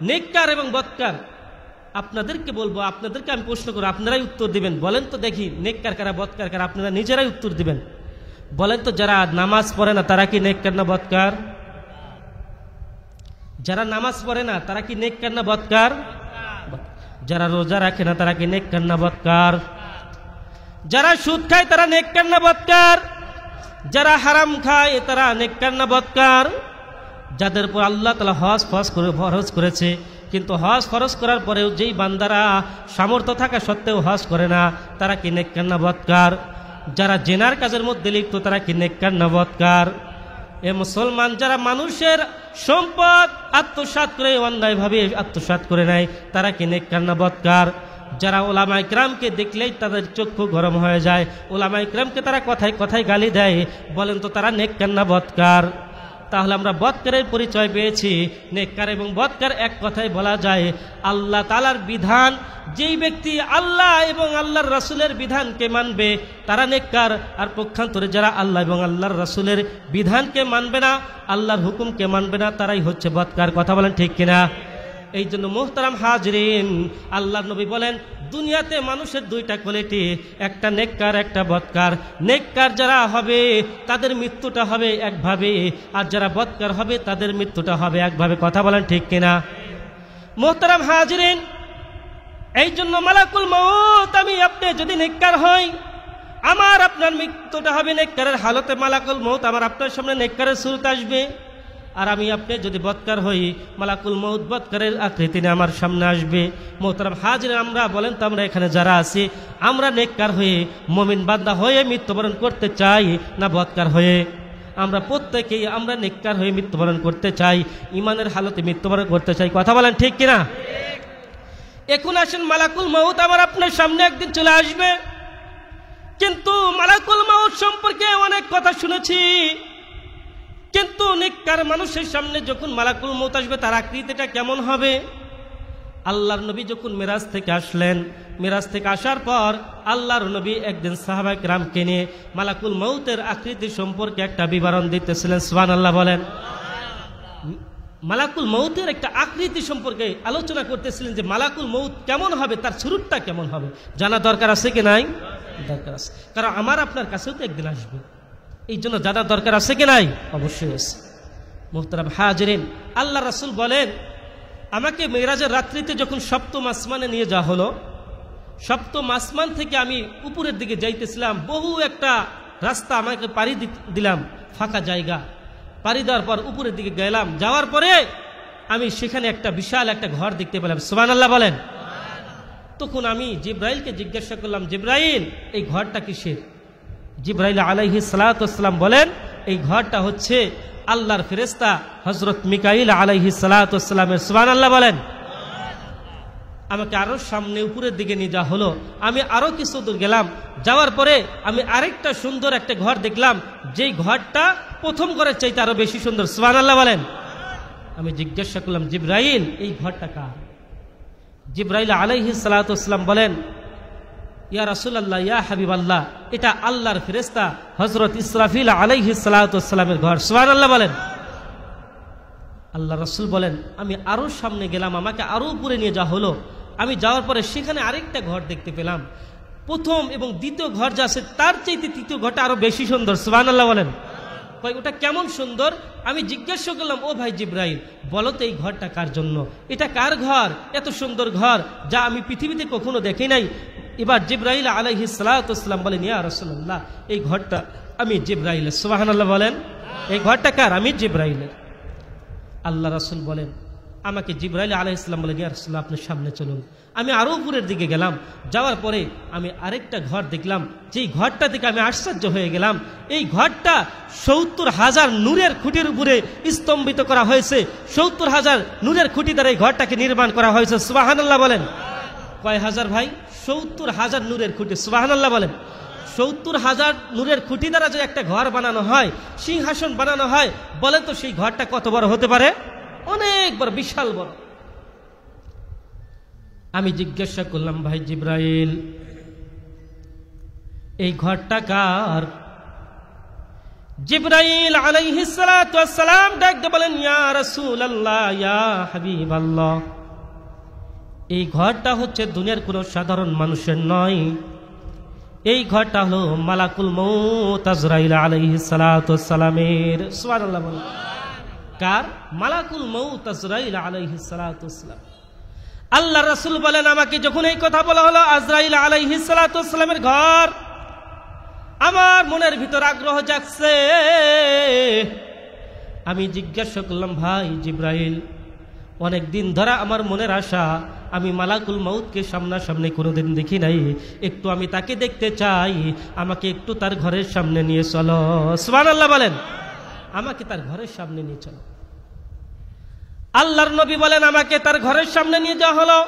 নেককার এবং বদকার আপনাদেরকে বলবো, আপনাদেরকে আমি প্রশ্ন করবো, আপনারাই উত্তর দিবেন। বলেন তো দেখি, নেককার কারা, বদকার কারা? আপনারা নিজেরাই উত্তর দিবেন। বলেন তো, যারা নামাজ পড়ে না তারা কি নেককার না বদকার? যারা নামাজ পড়ে না তারা কি নেককার না বদকার? যারা রোজা রাখে না তারা কি নেককার না বদকার? যারা সুদ খায় তারা নেককার না বদকার? যারা হারাম খায় তারা নেককার না বদকার? যাদের উপর আল্লাহ তাআলা হজ ফরজ করেছে, কিন্তু হজ ফরজ করার পরেও যেই বান্দারা সামর্থ্য থাকা সত্ত্বেও হজ করে না, তারা কি নেককার না বদকার? যারা জেনার কাজের মধ্যে লিপ্ত তারা কি নেককার না বদকার? এ মুসলমান, যারা মানুষের সম্পদ আত্মসাৎ করে, অন্যায়ভাবে আত্মসাৎ করে নেয়, তারা কি নেককার না বদকার? যারা ওলামা ইকরামকে দেখলেই তাদের চক্ষু গরম হয়ে যায়, ওলামা ইকরামকে তারা কথায় কথায় গালি দেয়, বলেন তো তারা নেককার না বদকার? তাহলে আমরা বদকারের পরিচয় পেয়েছি। নেককার এবং বদকার এক কথায় বলা যায় আল্লাহ তাআলার বিধান, যেই ব্যক্তি আল্লাহ এবং আল্লাহর রাসূলের বিধানকে মানবে তারা নেককার, আর পক্ষান্তরে যারা আল্লাহ এবং আল্লাহর রাসূলের বিধানকে মানবে না, আল্লাহর হুকুমকে মানবে না, তারাই হচ্ছে বদকার। কথা বলেন ঠিক কিনা? এই জন্য মুহতারাম হাজরিন, আল্লাহর নবী বলেন দুনিয়াতে মানুষের দুইটা কোয়ালিটি, একটা নেককার একটা বদকার। নেককার যারা হবে তাদের মৃত্যুটা হবে একভাবে, আর যারা বদকার হবে তাদের মৃত্যুটা হবে একভাবে। কথা বলেন ঠিক কিনা? মুহতারাম হাজরিন, এই জন্য মালাকুল মউত, আমি আপনি যদি নেককার হই, আমার আপনার মৃত্যুটা হবে নেককারের হালতে। মালাকুল মউত আমার আপনার সামনে নেককারের সুরতে আসবে। আর আমি আপনি যদি বদকার হই, মালাকুল মউত বদকারের আকৃতি নিয়ে আমার সামনে আসবে। মোহতারাম হাজির, আমরা বলেন তো আমরা এখানে যারা আছি, আমরা নেককার হয়ে মুমিন বান্দা হয়ে মৃত্যুবরণ করতে চাই না বদকার হয়ে? আমরা প্রত্যেকেই আমরা নেককার হয়ে মৃত্যুবরণ করতে চাই, ইমানের হালতে মৃত্যুবরণ করতে চাই। কথা বলেন ঠিক কিনা? এখন আসেন, মালাকুল মউত আমার আপনার সামনে একদিন চলে আসবে, কিন্তু মালাকুল মউত সম্পর্কে অনেক কথা শুনেছি, কিন্তু নেককার মানুষের সামনে যখন মালাকুল মউত আসবে তার আকৃতিটা কেমন হবে? আল্লাহর নবী যখন মিরাজ থেকে আসলেন, মিরাজ থেকে আসার পর আল্লাহর নবী একদিন সাহাবায়ে কেরামকে নিয়ে মালাকুল মউতের আকৃতি সম্পর্কে একটা বিবরণ দিতেছিলেন। সুবহানাল্লাহ বলেন। মালাকুল মউতের একটা আকৃতি সম্পর্কে আলোচনা করতেছিলেন যে মালাকুল মউত কেমন হবে, তার সুরূপটা কেমন হবে, জানা দরকার আছে কি নাই? দরকার আছে, কারণ আমার আপনার কাছেও তো একদিন আসবে, এই জন্য জানার দরকার আছে কি নাই? অবশ্যই আছে। মুহতারাম হাজিরিন, আল্লাহ রাসূল বলেন আমাকে মেরাজের রাত্রিতে যখন সপ্তম আসমানে নিয়ে যাওয়া হলো, সপ্তম আসমান থেকে আমি উপরের দিকে যাইতেছিলাম, বহু একটা রাস্তা আমাকে পাড়ি দিলাম, ফাঁকা জায়গা পাড়ি দেওয়ার পর উপরের দিকে গেলাম, যাওয়ার পরে আমি সেখানে একটা বিশাল একটা ঘর দেখতে পেলাম। সুবহানাল্লাহ বলেন। তখন আমি জিব্রাইলকে জিজ্ঞাসা করলাম, জিব্রাইল এই ঘরটা কিসের? জিব্রাইল আলাইহিস সালাতু ওয়াস সালাম বলেন এই ঘরটা হচ্ছে আল্লাহর ফেরেশতা হযরত মিকাইল আলাইহিস সালাতু ওয়াস সালামের। সুবহানাল্লাহ বলেন। আমাকে আরো সামনে উপরের দিকে নিয়ে যাওয়া হলো, আমি আরো কিছু দূর গেলাম, যাওয়ার পরে আমি আরেকটা সুন্দর একটা ঘর দেখলাম, যেই ঘরটা প্রথম ঘরের চাইতে আরো বেশি সুন্দর। সুবহানাল্লাহ বলেন। আমি জিজ্ঞাসা করলাম, জিব্রাইল এই ঘরটা কার? জিব্রাইল আলাইহিস সালাতু ওয়াস সালাম বলেন, ইয়া রাসূলুল্লাহ, ইয়া হাবিবাল্লাহ, এটা আল্লাহর ফেরেশতা হযরত ইসরাফিল আলাইহিস সালাতু ওয়াস সালামের ঘর। সুবহানাল্লাহ বলেন। আল্লাহ রাসূল বলেন আমি আরো সামনে গেলাম, আমাকে আরো উপরে নিয়ে যাওয়া হলো, আমি যাওয়ার পরে সেখানে আরেকটা ঘর দেখতে পেলাম, প্রথম এবং দ্বিতীয় ঘর যা আছে তার চাইতে তৃতীয় ঘরটা আরো বেশি সুন্দর। সুবহানাল্লাহ বলেন। ভাই ওটা কেমন সুন্দর? আমি জিজ্ঞাসা করলাম, ও ভাই জিব্রাইল, বলো তো এই ঘরটা কার জন্য? এটা কার ঘর? এত সুন্দর ঘর যা আমি পৃথিবীতে কখনো দেখি নাই। এবার জিব্রাইল আলাইহিস সালাতু ওয়াস সালাম বলেন, ইয়া রাসূলুল্লাহ, এই ঘরটা আমি জিব্রাইলের। সুবহানাল্লাহ বলেন। এই ঘরটা কার? আমি জিব্রাইলের। আল্লাহ রাসূল বলেন, আমাকে জিব্রাইল আলাইহিস সালাম বলেন, ইয়া রাসূলুল্লাহ, আপনি সামনে চলুন। আমি আরো উপরের দিকে গেলাম, যাওয়ার পরে আমি আরেকটা ঘর দেখলাম, যেই ঘরটা দেখে আমি আশ্চর্য হয়ে গেলাম। এই ঘরটা ৭০,০০০ নূরের খুঁটির উপরে স্তম্ভিত করা হয়েছে। ৭০,০০০ নূরের খুঁটি দ্বারা এই ঘরটাকে নির্মাণ করা হয়েছে। সুবহানাল্লাহ বলেন। কয় হাজার ভাই? ৭০,০০০ নূরের খুঁটি। সুবহানাল্লাহ বলেন। ৭০,০০০ নূরের খুঁটি দ্বারা যে একটা ঘর বানানো হয়, সিংহাসন বানানো হয়, বলেন তো সেই ঘরটা কত বড় হতে পারে? অনেক বড়, বিশাল বড়। আমি জিজ্ঞাসা করলাম, ভাই জিব্রাইল, এই ঘরটা কার? জিব্রাইল আলাইহিস সালাতু ওয়াস সালাম ডাকতে বলেন, ইয়া রাসূলুল্লাহ, ইয়া হাবিবাল্লাহ, এই ঘরটা হচ্ছে দুনিয়ার কোনো সাধারণ মানুষের নয়, এই ঘরটা হলো মালাকুল মউত আজরাইল আলাইহিস সালাতু ওয়াস সালামের। সুবহানাল্লাহ বলেন। কার? মালাকুল মউত আজরাইল আলাইহিস সালাতু ওয়াস সালাম। আল্লাহ রাসূল বলেন, আমাকে যখন এই কথা বলা হলো আজরাইল আলাইহিস সালাতু ওয়াস সালামের ঘর, আমার মনের ভিতর আগ্রহ জাগছে। আমি জিজ্ঞাসা করলাম, ভাই জিব্রাইল, অনেক দিন ধরে আমার মনের আশা, আমি মালাকুল মউতকে সামনাসামনি কোনোদিন দেখি নাই, একটু আমি তাকে দেখতে চাই, আমাকে একটু তার ঘরের সামনে নিয়ে চলো। সুবহানাল্লাহ বলেন। আমাকে তার ঘরের সামনে নিয়ে চলো। আল্লাহর নবী বলেন, আমাকে তার ঘরের সামনে নিয়ে যাওয়া হলো।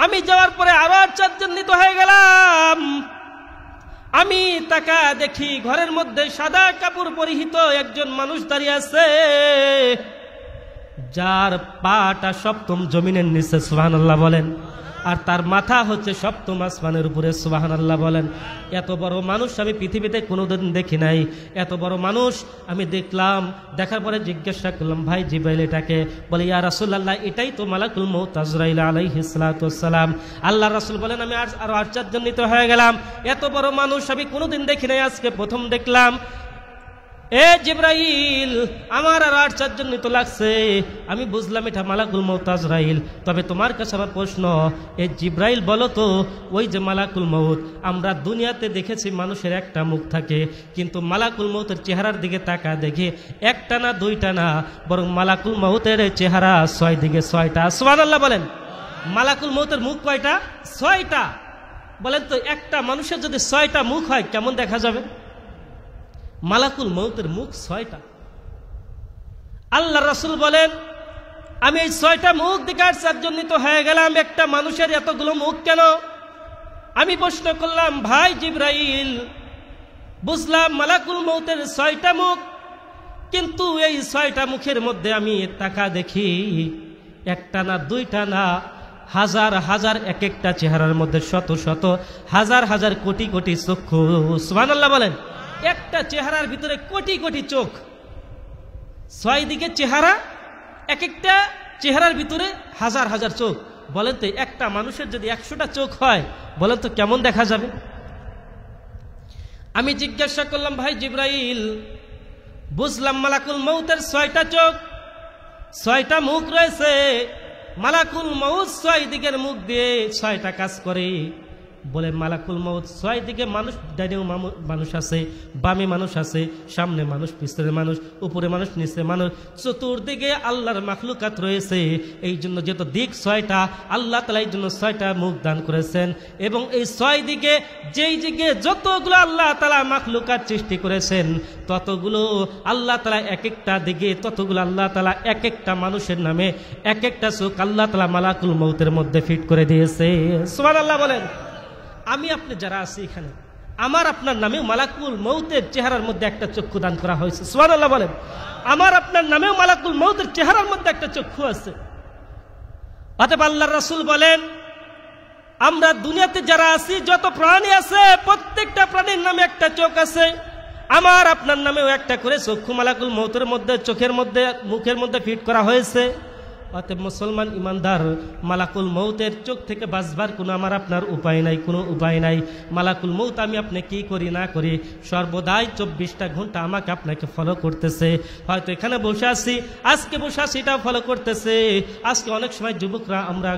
আমি যাওয়ার পরে আরো আশ্চর্যান্বিত হয়ে গেলাম। আমি তাকা দেখি ঘরের মধ্যে সাদা কাপড় পরিহিত একজন মানুষ দাঁড়িয়ে আছে, যার পাটা সপ্তম জমিনের নিচে, সুবহানাল্লাহ বলেন, আর তার মাথা হচ্ছে সপ্তম আসমানের উপরে, সুবহানাল্লাহ বলেন। এত বড় মানুষ আমি পৃথিবীতে কোনোদিন দেখি নাই। এত বড় মানুষ আমি দেখলাম। দেখার পরে জিজ্ঞাসা করলাম, ভাই জিব্রাইল এটাকে? বলে, ইয়া রাসূলুল্লাহ, এটাই তো মালাকুল মউত আজরাইল আলাইহিস সালাতু ওয়াসসালাম। আল্লাহর রাসূল বলেন, আমি আরো আশ্চর্যান্বিত হয়ে গেলাম। এত বড় মানুষ আমি কোনোদিন দেখি নাই, আজকে প্রথম দেখলাম। এ জিব্রাইল, আমার আর আশ্চর্যান্বিত লাগছে। আমি বুঝলাম এটা মালাকুল মউত আজরাইল। তবে তোমার কাছে আমার প্রশ্ন, এ জিব্রাইল বলো তো, ওই যে মালাকুল মউত, আমরা দুনিয়াতে দেখেছি মানুষের একটা মুখ থাকে, কিন্তু মালাকুল মউতের চেহারার দিকে তাকা দেখে একটা না দুইটা না, বরং মালাকুল মউতের চেহারা 6 দিকে 6টা। সুবহানাল্লাহ বলেন। মালাকুল মউতের মুখ কয়টা? 6টা। বলেন তো, একটা মানুষের যদি 6টা মুখ হয় কেমন দেখা যাবে? মালাকুল মউতের মুখ 6টা। আল্লাহ রাসূল বলেন, আমি এই 6টা মুখ দেখে আশ্চর্যান্বিত হয়ে গেলাম। একটা মানুষের এতগুলো মুখ কেন? আমি প্রশ্ন করলাম, ভাই জিব্রাইল, বুঝলাম মালাকুল মউতের 6টা মুখ, কিন্তু এই 6টা মুখের মধ্যে আমি তাকা দেখি একটা না দুইটা না, হাজার হাজার, এক একটা চেহারার মধ্যে শত শত, হাজার হাজার, কোটি কোটি চক্ষু। সুবহানাল্লাহ বলেন। একটা চেহারার ভিতরে কোটি কোটি চোখ, 6 দিকে চেহারা, এক একটা চেহারার ভিতরে হাজার হাজার চোখ। বলেন তো, একটা মানুষের যদি 100টা চোখ হয়, বলেন তো কেমন দেখা যাবে? আমি জিজ্ঞাসা করলাম, ভাই জিব্রাইল, বুঝলাম মালাকুল মউতের 6টা চোখ, 6টা মুখ রয়েছে। মালাকুল মউত 6 দিকের মুখ দিয়ে 6টা কাজ করে। বলে, মালাকুল মউত 6 দিকে মানুষ, ডাইনেও মানুষ আছে, বামে মানুষ আছে, সামনে মানুষ, পিছনে মানুষ, উপরে মানুষ, নিচে মানুষ, চতুর্দিকে আল্লাহর মাখলুকাত রয়েছে। এই জন্য যেহেতু দিক 6টা, আল্লাহ তাআলা এই জন্য 6টা মুখ দান করেছেন। এবং এই 6 দিকে যেই দিকে যতগুলো আল্লাহ তাআলা মাখলুকাত সৃষ্টি করেছেন, ততগুলো আল্লাহ তাআলা এক একটা দিকে, ততগুলো আল্লাহ তাআলা এক একটা মানুষের নামে এক একটা চোখ আল্লাহ তাআলা মালাকুল মউতের মধ্যে ফিট করে দিয়েছে। সুবহানাল্লাহ বলেন। আমি আপনি যারা আছি এখানে, আমার আপনার নামেও মালাকুল মউতের চেহারার মধ্যে একটা চক্ষু দান করা হয়েছে। সুবহানাল্লাহ বলেন। আমার আপনার নামেও মালাকুল মউতের চেহারার মধ্যে একটা চক্ষু আছে। অতএব আল্লাহর রাসূল বলেন, আমরা দুনিয়াতে যারা আছি, যত প্রাণী আছে, প্রত্যেকটা প্রাণীর নামে একটা চোখ আছে। আমার আপনার নামেও একটা করে চক্ষু মালাকুল মউতের মধ্যে, চোখের মধ্যে, মুখের মধ্যে ফিট করা হয়েছে। অতএব মুসলমান ইমানদার, মালাকুল মউতের চোখ থেকে বাঁচবার কোনো আমার আপনার উপায় নাই, কোনো উপায় নাই। মালাকুল মউত আমি আপনি কি করি না করি, সর্বদাই 24টা ঘন্টা আমাকে আপনাকে ফলো করতেছে। হয়তো এখানে বসে আছি, আজকে বসে আছি, এটাও ফলো করতেছে। আজকে অনেক সময় যুবকরা আমরা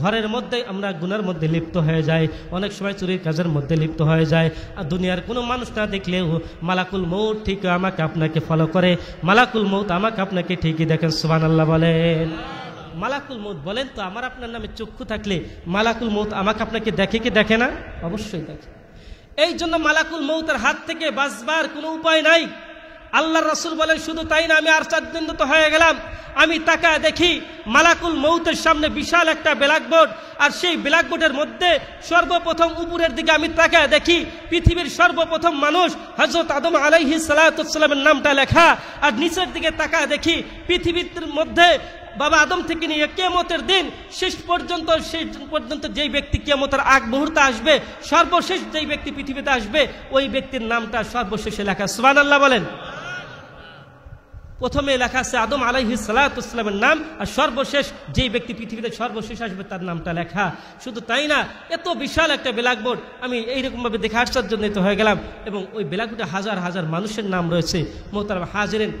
ঘরের মধ্যে, আমরা গুনার মধ্যে লিপ্ত হয়ে যাই, অনেক সময় চুরির কাজের মধ্যে লিপ্ত হয়ে যায়। আর দুনিয়ার কোনো মানুষ না দেখলেও মালাকুল মউত ঠিক আমাকে আপনাকে ফলো করে। মালাকুল মউত আমাকে আপনাকে ঠিকই দেখেন। সুবহানাল্লাহ বলেন। মালাকুল মউত, বলেন তো, আমার আপনার নামে চক্ষু থাকলে মালাকুল মউত আমাকে আপনাকে দেখে কি দেখে না? অবশ্যই দেখে। এই জন্য মালাকুল মউতের হাত থেকে বাঁচবার কোনো উপায় নাই। আল্লাহর রাসূল বলেন, শুধু তাই না, আমি আশ্চর্যান্বিত হয়ে গেলাম। আমি তাকায় দেখি মালাকুল মউতের সামনে বিশাল একটা ব্ল্যাকবোর্ড, আর সেই ব্ল্যাকবোর্ডের মধ্যে সর্বপ্রথম উপরের দিকে আমি তাকায় দেখি পৃথিবীর সর্বপ্রথম মানুষ হযরত আদম আলাইহিস সালাতু ওয়াস সালামের নামটা লেখা। আর নিচের দিকে তাকায় দেখি পৃথিবীর মধ্যে বাবা আদম থেকে নিয়ে কিয়ামতের দিন শেষ পর্যন্ত যেই ব্যক্তি কিয়ামতের আগ মুহূর্তে আসবে, সর্বশেষ যেই ব্যক্তি পৃথিবীতে আসবে, ওই ব্যক্তির নামটা সর্বশেষে লেখা। সুবহানাল্লাহ বলেন। প্রথমে লেখা আছে আদম আলাইহিস সালাতু ওয়াস সালামের নাম, আর সর্বশেষ যেই ব্যক্তি পৃথিবীতে সর্বশেষ আসবে তার নামটা লেখা। শুধু তাই না, এত বিশাল একটা ব্ল্যাকবোর্ড, আমি এইরকমভাবে দেখে আশ্চর্যান্বিত হয়ে গেলাম। এবং ওই ব্ল্যাকবোর্ডে হাজার হাজার মানুষের নাম রয়েছে। মোহতারাম হাজিরিন,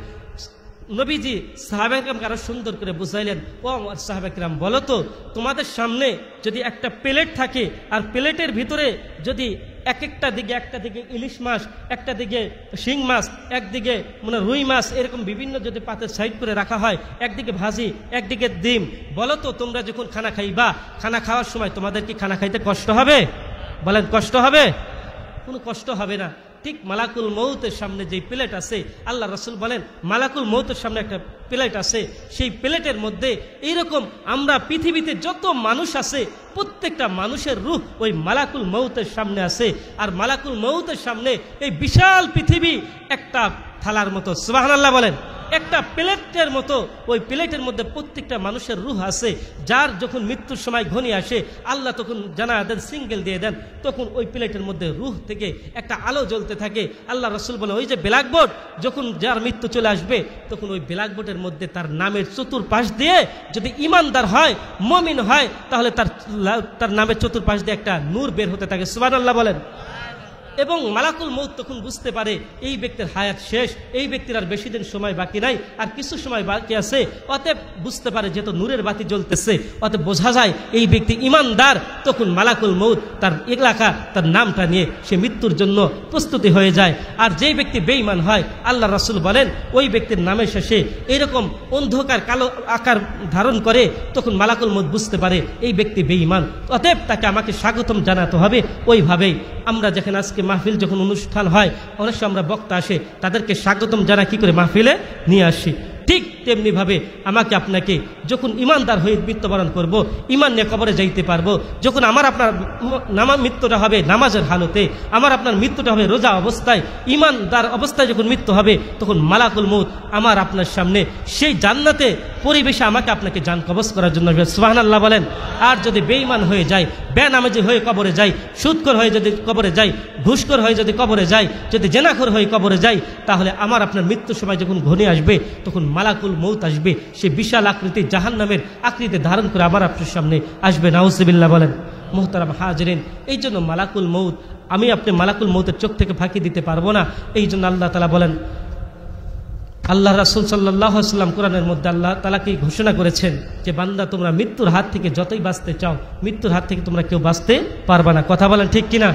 নবীজি সাহাবায়ে কেরামকে আরো সুন্দর করে বুঝাইলেন, ও আমার সাহাবায়ে কেরাম, বলো তো, তোমাদের সামনে যদি একটা প্লেট থাকে, আর প্লেটের ভিতরে যদি এক একটা দিকে ইলিশ মাছ, একটা দিকে শিং মাছ, একদিকে রুই মাছ, এরকম বিভিন্ন যদি পাতের সাইড করে রাখা হয়, একদিকে ভাজি, একদিকে ডিম। বলো তো তোমরা যখন খানা খাইবা, খানা খাওয়ার সময় তোমাদের কি খানা খাইতে কষ্ট হবে? বলেন কষ্ট হবে? কোনো কষ্ট হবে না। ঠিক মালাকুল মউতের সামনে যে প্লেট আছে, আল্লাহ রাসূল বলেন মালাকুল মউতের সামনে একটা প্লেট আছে, সেই প্লেটের মধ্যে এইরকম আমরা পৃথিবীতে যত মানুষ আছে প্রত্যেকটা মানুষের রূহ ওই মালাকুল মউতের সামনে আছে। আর মালাকুল মউতের সামনে এই বিশাল পৃথিবী একটা থালার মতো, সুবহানাল্লাহ বলেন, একটা প্লেটের মতো। ওই প্লেটের মধ্যে প্রত্যেকটা মানুষের রূহ আছে। যার যখন মৃত্যুর সময় ঘনিয়ে আসে আল্লাহ তখন জানা দেন, সিঙ্গেল দিয়ে দেন, তখন ওই প্লেটের মধ্যে রূহ থেকে একটা আলো জ্বলতে থাকে। আল্লাহ রাসূল বলেন ওই যে ব্ল্যাকবোর্ড, যখন যার মৃত্যু চলে আসবে তখন ওই ব্ল্যাকবোর্ডের মধ্যে তার নামের চতুর্পাশ দিয়ে যদি ইমানদার হয়, মুমিন হয়, তাহলে তার নামের চতুর্পাশ দিয়ে একটা নূর বের হতে থাকে, সুবহানাল্লাহ বলেন। এবং মালাকুল মউত তখন বুঝতে পারে এই ব্যক্তির হায়াত শেষ, এই ব্যক্তির আর বেশি দিন সময় বাকি নাই, আর কিছু সময় বাকি আছে। অতএব বুঝতে পারে যেহেতু নূরের বাতি জ্বলতেছে, অতএব বোঝা যায় এই ব্যক্তি ইমানদার। তখন মালাকুল মউত তার এলাকা, তার নামটা নিয়ে সে মৃত্যুর জন্য প্রস্তুতি হয়ে যায়। আর যেই ব্যক্তি বেঈমান হয়, আল্লাহ রাসূল বলেন ওই ব্যক্তির নামের শেষে এইরকম অন্ধকার কালো আকার ধারণ করে, তখন মালাকুল মউত বুঝতে পারে এই ব্যক্তি বেঈমান। অতএব তাকে আমাকে স্বাগতম জানাতে হবে। ওইভাবেই আমরা যেখানে আজকে মাহফিল যখন অনুষ্ঠান হয়, অনেক সময় আমরা বক্তা আসে, তাদেরকে স্বাগতম জানা কি করে মাহফিলে নিয়ে আসি। ঠিক তেমনিভাবে আমাকে আপনাকে যখন ইমানদার হয়ে মৃত্যুবরণ করব, ইমান নিয়ে কবরে যাইতে পারবো, যখন আমার আপনার মৃত্যুটা হবে নামাজের হালতে, আমার আপনার মৃত্যুটা হবে রোজা অবস্থায়, ইমানদার অবস্থায় যখন মৃত্যু হবে, তখন মালাকুল মউত আমার আপনার সামনে সেই জান্নাতে পরিবেশে আমাকে আপনাকে জান কবজ করার জন্য, সুবহানাল্লাহ বলেন। আর যদি বেঈমান হয়ে যায়, বেনামাজি হয়ে কবরে যায়, সুদখোর হয়ে যদি কবরে যায়, ঘুষখোর হয়ে যদি কবরে যায়, যদি জেনাখোর হয়ে কবরে যায়, তাহলে আমার আপনার মৃত্যুর সময় যখন ঘনিয়ে আসবে তখন মালাকুল মউত আসবে, সে বিশাল আকৃতি জাহান্নামের আকৃতি ধারণ করে আমার আপনার সামনে আসবে, নাউজুবিল্লাহ বলেন। মুহতারাম হাজিরিন, এই জন্য মালাকুল মউত, আমি আপনি মালাকুল মউতের চোখ থেকে ফাঁকি দিতে পারবো না। এই জন্য আল্লাহ তাআলা বলেন, আল্লাহ রাসূল সাল্লাল্লাহু আলাইহি ওয়াসাল্লাম কোরআনের মধ্যে আল্লাহ তাআলা কি ঘোষণা করেছেন যে বান্দা তোমরা মৃত্যুর হাত থেকে যতই বাঁচতে চাও, মৃত্যুর হাত থেকে তোমরা কেউ বাঁচতে পারবা না। কথা বলেন ঠিক কিনা?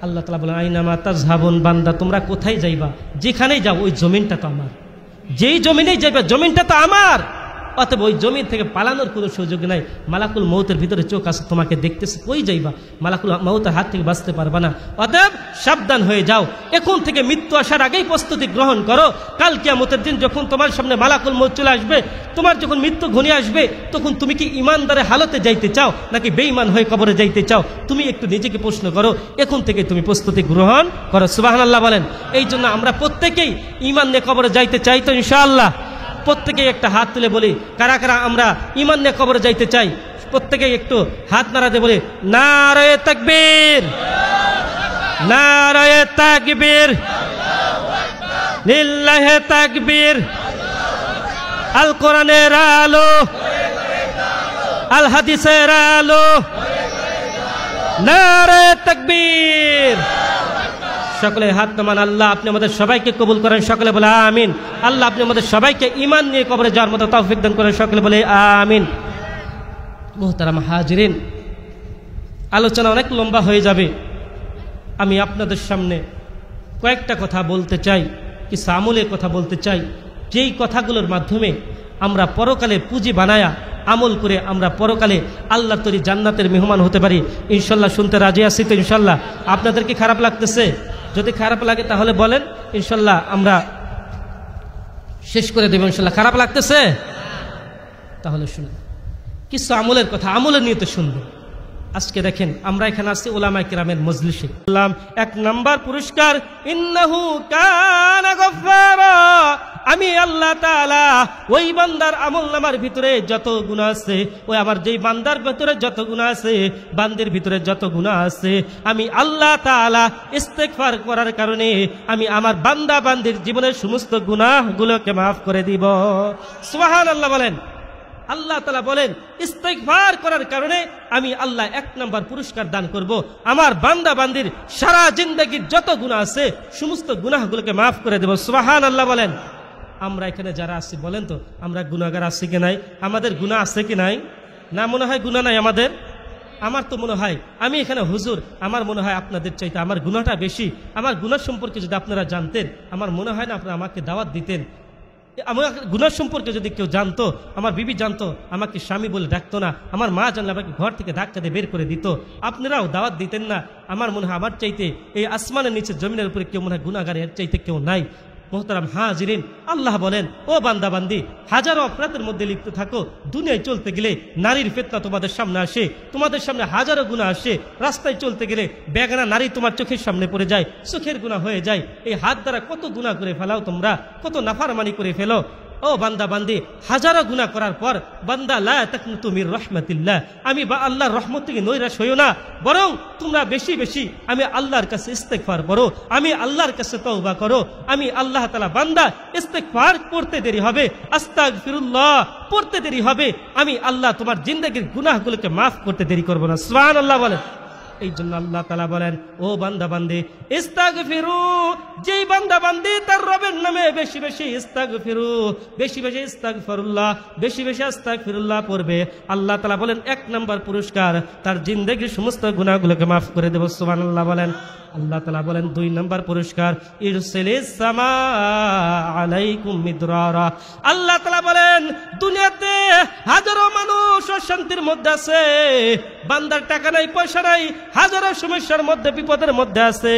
আল্লাহ তাআলা বলেন আইনামা তাযহাবুন, বান্দা তোমরা কোথায় যাইবা, যেখানেই যাও ওই জমিনটা তো আমার, যেই জমিনেই যাইবা জমিনটা তো আমার। অতএব ওই জমিন থেকে পালানোর কোনো সুযোগ নাই। মালাকুল মউতের ভিতরে চোখ আছে, তোমাকে দেখতেছে, কই যাইবা? মালাকুল মউতের হাত থেকে বাঁচতে পারবা না। অতএব সাবধান হয়ে যাও, এখন থেকে মৃত্যু আসার আগেই প্রস্তুতি গ্রহণ করো। কাল কিয়ামতের দিন যখন তোমার সামনে মালাকুল মউত চলে আসবে, তোমার যখন মৃত্যু ঘনিয়ে আসবে, তখন তুমি কি ইমানদারের হালতে যাইতে চাও নাকি বেঈমান হয়ে কবরে যাইতে চাও? তুমি একটু নিজেকে প্রশ্ন করো, এখন থেকে তুমি প্রস্তুতি গ্রহণ করো, সুবহানাল্লাহ বলেন। এই জন্য আমরা প্রত্যেকেই ঈমান নিয়ে কবরে যাইতে চাই তো ইনশাআল্লাহ? প্রত্যেকেই একটা হাত তুলে বলি, কারা কারা আমরা ঈমান নিয়ে কবরে যাইতে চাই? প্রত্যেকেই একটু হাত নাড়াতে বলি নারায়ে তাকবীর, নারায়ে তাকবীর, লিল্লাহি তাকবীর। আল কোরআনের আলো, আল হাদিসের আলো, নারায়ে তাকবীর। সকলে হাত নামান। আল্লাহ আপনি আমাদের সবাইকে কবুল করেন, সকলে বলে আমিন। আল্লাহ আপনি আমাদের সবাইকে ঈমান নিয়ে কবরে যাওয়ার মতো তৌফিক দান করেন, সকলে বলে আমিন। মুহতারাম হাজিরিন, আলোচনা অনেক লম্বা হয়ে যাবে। আমি আপনাদের সামনে কয়েকটা কথা বলতে চাই, কিছু আমলের কথা বলতে চাই, যেই কথাগুলোর মাধ্যমে আমরা পরকালে পুঁজি বানায়া আমল করে আমরা পরকালে আল্লাহর তৈরি জান্নাতের মেহমান হতে পারি। ইনশাল্লাহ শুনতে রাজি আছি তো? ইনশাল্লাহ। আপনাদের কি খারাপ লাগতেছে? যদি খারাপ লাগে তাহলে বলেন, ইনশাল্লাহ আমরা শেষ করে দেব। ইনশাল্লাহ খারাপ লাগতেছে? তাহলে শুনুন কিছু আমলের কথা, আমলের নিয়ে তো শুনবেন। আজকে দেখেন আমরা এখানে আছি উলামায়ে কিরামের মজলিসে। এক নাম্বার পুরস্কার, ইন্নাহু কানা গফফারা, আমি আল্লাহ তাআলা ওই বান্দার আমলনামার ভিতরে যত গুনাহ আছে, ওই আমার যেই বান্দার ভিতরে যত গুনাহ আছে, বান্দির ভিতরে যত গুনাহ আছে, আমি আল্লাহ তাআলা ইস্তেগফার করার কারণে আমি আমার বান্দা বান্দির জীবনের সমস্ত গুনাহগুলোকে মাফ করে দিব। সুবহানাল্লাহ বলেন। আল্লাহ তাআলা বলেন ইস্তেগফার করার কারণে আমি আল্লাহ এক নাম্বার পুরস্কার দান করব, আমার বান্দা বান্দির সারা জিন্দেগীর যত গুনাহ আছে সমস্ত গুনাহগুলোকে মাফ করে দেব। সুবহানাল্লাহ বলেন। আমরা এখানে যারা আছি বলেন তো আমরা গুনাহগার আছি কি নাই? আমাদের গুনাহ আছে কি নাই? না মনে হয় গুনাহ নাই আমাদের? আমার তো মনে হয় আমি এখানে হুজুর, আমার মনে হয় আপনাদের চাইতে আমার গুনাহটা বেশি। আমার গুনাহ সম্পর্কে যদি আপনারা জানতেন, আমার মনে হয় না আপনারা আমাকে দাওয়াত দিতেন। আমার গুনাহ সম্পর্কে যদি কেউ জানতো, আমার বিবি জানতো, আমাকে স্বামী বলে ডাকতো না, আমার মা জানলে আমাকে ঘর থেকে ধাক্কা দিয়ে বের করে দিত, আপনারাও দাওয়াত দিতেন না। আমার মনে হয় আমার চাইতে এই আসমানের নিচে জমিনের উপরে কেউ মনে হয় গুনাহগার এর চাইতে কেউ নাই। মোহতারাম হাজিরিন, আল্লাহ বলেন, ও বান্দা বান্দি, হাজারো অপরাধের মধ্যে লিপ্ত থাকো, দুনিয়ায় চলতে গেলে নারীর ফিতনা তোমাদের সামনে আসে, তোমাদের সামনে হাজারো গুনাহ আসে। রাস্তায় চলতে গেলে বেগানা নারী তোমার চোখের সামনে পড়ে যায়, চোখের গুনাহ হয়ে যায়। এই হাত দ্বারা কত গুনাহ করে ফেলাও তোমরা, কত নাফরমানি করে ফেলো। ও বান্দা বান্দি, হাজারো গুনাহ করার পর বান্দা লা তাকনুতু মির রাহমাতিল্লাহ, আমি বা আল্লাহর রহমত থেকে নৈরাশ হইও না, বরং তোমরা বেশি বেশি আমি আল্লাহর কাছে ইস্তেগফার করো, আমি আল্লাহর কাছে তওবা করো। আমি আল্লাহ তাআলা বান্দা ইস্তেগফার করতে দেরি হবে, আস্তাগফিরুল্লাহ পড়তে দেরি হবে, আমি আল্লাহ তোমার জিন্দেগীর গুনাহগুলোকে মাফ করতে দেরি করব না। সুবহানাল্লাহ বলেন। এই জন্য আল্লাহ তাআলা বলেন, ও বান্দা বান্দি ইস্তাগফিরু, যেই বান্দা বান্দি তার রবের নামে বেশি বেশি ইস্তাগফিরু, বেশি বেশি ইস্তাগফিরুল্লাহ, বেশি বেশি আস্তাগফিরুল্লাহ পড়বে, আল্লাহ তাআলা বলেন 1 নম্বর পুরস্কার, তার জিন্দেগীর সমস্ত গুনাহগুলোকে মাফ করে দেব। সুবহানাল্লাহ বলেন। আল্লাহ তাআলা বলেন 2 নম্বর পুরস্কার, ইরসিলিস সামা আলাইকুম মিদরারা। আল্লাহ তাআলা বলেন দুনিয়াতে হাজারো মানুষ অশান্তির মধ্যে আছে, বান্দার টাকা নাই, পয়সা নাই, হাজারো সমস্যার মধ্যে, বিপদের মধ্যে আছে।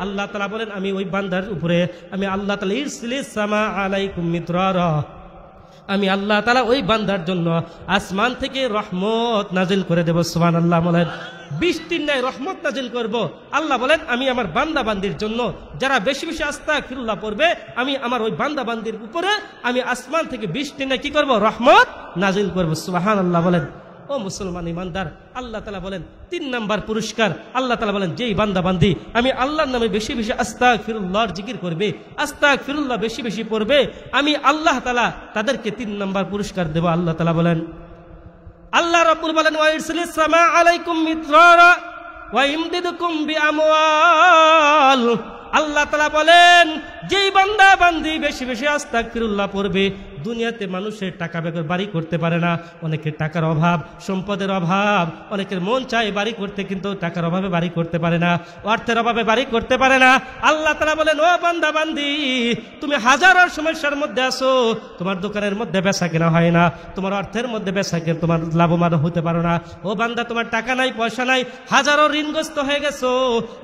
আল্লাহ তাআলা বলেন আমি ওই বান্দার উপরে, আমি আল্লাহ তাআলা ইরসিলিস সামা আলাইকুম মিদরারা, আমি আল্লাহ তাআলা ওই বান্দার জন্য আসমান থেকে রহমত নাজিল করে দেব। সুবহানাল্লাহ বলেন। বৃষ্টির ন্যায় রহমত নাজিল করব। আল্লাহ বলেন আমি আমার বান্দা বান্দির জন্য যারা বেশি বেশি আস্তাগফিরুল্লাহ পড়বে, আমি আমার ওই বান্দা বান্দির উপরে আমি আসমান থেকে বৃষ্টির ন্যায় কি করব? রহমত নাজিল করব। সুবহানাল্লাহ বলেন। ও মুসলমান ইমানদার, আল্লাহ তাআলা বলেন 3 নম্বর পুরস্কার, আল্লাহ তাআলা বলেন যেই বান্দা বান্দি আমি আল্লাহর নামে বেশি বেশি আস্তাগফিরুল্লাহর জিকির করবে, আস্তাগফিরুল্লাহ বেশি বেশি পড়বে, আমি আল্লাহ তাআলা তাদেরকে 3 নম্বর পুরস্কার দেব। আল্লাহ তাআলা বলেন, আল্লাহ রাব্বুল বলেন ওয়া ইরসিলিস সামা আলাইকুম মিদরারা ওয়া ইমদিদুকুম বিআমওয়াল। আল্লাহ তাআলা বলেন যেই বান্দা বান্দি বেশি বেশি আস্তাগফিরুল্লাহ পড়বে, দুনিয়াতে মানুষের টাকা বেগর বাড়ি করতে পারে না, অনেকের টাকার অভাব, সম্পদের অভাব, অনেকের মন চায় বাড়ি করতে কিন্তু টাকার অভাবে বাড়ি করতে পারে না, অর্থের অভাবে বাড়ি করতে পারে না। আল্লাহ তাআলা বলেন ও বান্দা বান্দি, তুমি হাজারো সমস্যার মধ্যে আছো, তোমার দোকানের মধ্যে বেচা কেনা হয় না, তোমার অর্থের মধ্যে বেচা কেনা তোমার লাভবান হতে পারো না। ও বান্দা, তোমার টাকা নাই, পয়সা নাই, হাজারো ঋণগ্রস্ত হয়ে গেছো,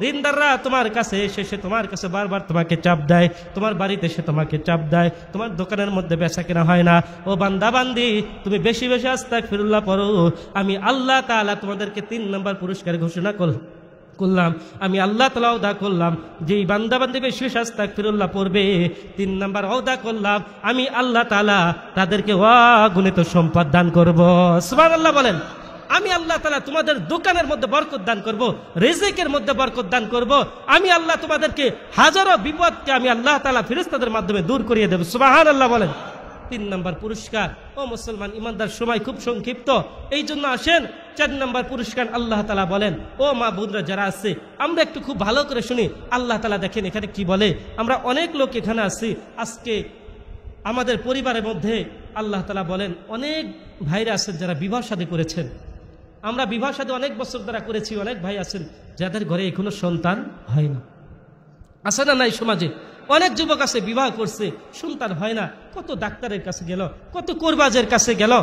ঋণদাররা তোমার কাছে এসে তোমার কাছে বারবার তোমাকে চাপ দেয়, তোমার বাড়িতে এসে তোমাকে চাপ দেয়, তোমার দোকানের মধ্যে বেচা কেনা হয় না। ও বান্দা বান্দি, তুমি বেশি বেশি আস্তাগফিরুল্লাহ পড়ো, আমি আল্লাহ তাআলা তোমাদেরকে 3 নম্বর পুরস্কার ঘোষণা করলাম। আমি আল্লাহ তাআলা ওয়াদা করলাম যেই বান্দা বান্দি বেশি বেশি আস্তাগফিরুল্লাহ পড়বে, 3 নম্বর ওয়াদা করলাম আমি আল্লাহ তাআলা তাদেরকে অগণিত সম্পদ দান করব। সুবহানাল্লাহ বলেন। আমি আল্লাহ তাআলা তোমাদের দোকানের মধ্যে বরকত দান করব, রিজিকের মধ্যে বরকত দান করব। আমি আল্লাহ তোমাদেরকে হাজারো বিপদকে আমি আল্লাহ তাআলা ফেরেশতাদের মাধ্যমে দূর করিয়ে দেব। সুবহানাল্লাহ বলেন। 3 নম্বর পুরস্কার। ও মুসলমান ইমানদার, সময় খুব সংক্ষিপ্ত, এই জন্য আসেন 4 নম্বর পুরস্কার আল্লাহ তাআলা বলেন। ও মা বোনরা যারা আছে, আমরা একটু খুব ভালো করে শুনি। আল্লাহ তাআলা দেখেন এখানে কি বলে। আমরা অনেক লোক এখানে আছি, আজকে আমাদের পরিবারের মধ্যে আল্লাহ তাআলা বলেন অনেক ভাইরা আছেন যারা বিবাহ শাদী করেছেন। আমরা বিবাহ শাদী অনেক বছর দ্বারা করেছি, অনেক ভাই আছেন যাদের ঘরে এখনো সন্তান হয় না। আছে না নাই সমাজে? অনেক যুবক আছে বিবাহ করছে, সন্তান হয় না, কত ডাক্তারের কাছে গেল, কত কোরবাজের কাছে গেল,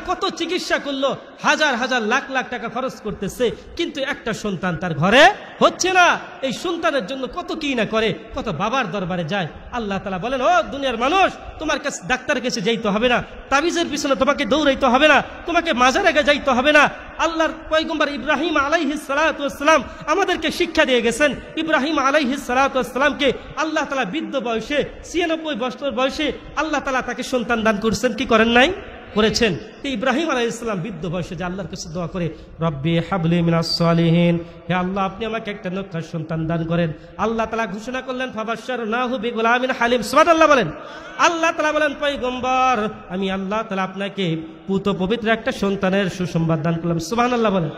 কত চিকিৎসা করলো, হাজার হাজার লাখ লাখ টাকা খরচ করতেছে, কিন্তু একটা সন্তান তার ঘরে হচ্ছে না। এই সন্তানের জন্য কত কি না করে, কত বাবার দরবারে যায়। আল্লাহ তাআলা বলেন ও দুনিয়ার মানুষ, তোমার কাছে ডাক্তারের কাছে যাইতে হবে না, তাবিজের পিছনে তোমাকে দৌড়াইতে হবে না, তোমাকে মাজারে যাইতে হবে না। আল্লাহর পয়গম্বর ইব্রাহিম আলাইহিস সালাতু ওয়াস সালাম আমাদেরকে শিক্ষা দিয়ে গেছেন। ইব্রাহিম আলাইহিস সালাতু ওয়াস সালামকে আল্লাহ তাআলা বৃদ্ধ বয়সে 96 বছর বয়সে আল্লাহ তাআলা তাকে সন্তান দান করেছেন, কি করেন নাই? করেছেন। তো ইব্রাহিম আলাইহিস সালাম বৃদ্ধ বয়সে যে আল্লাহর কাছে দোয়া করে, রব্বি হাবলি মিনাস সালিহিন, হে আল্লাহ আপনি আমাকে একটা নেককার সন্তান দান করেন। আল্লাহ তাআলা ঘোষণা করলেন ফাবাশশারনাহু বিগুলামিন হালিম। সুবহানাল্লাহ বলেন। আল্লাহ তাআলা বলেন পয়গম্বর আমি আল্লাহ তাআলা আপনাকে পুত পবিত্র একটা সন্তানের সুসংবাদ দান করলাম। সুবহানাল্লাহ বলেন।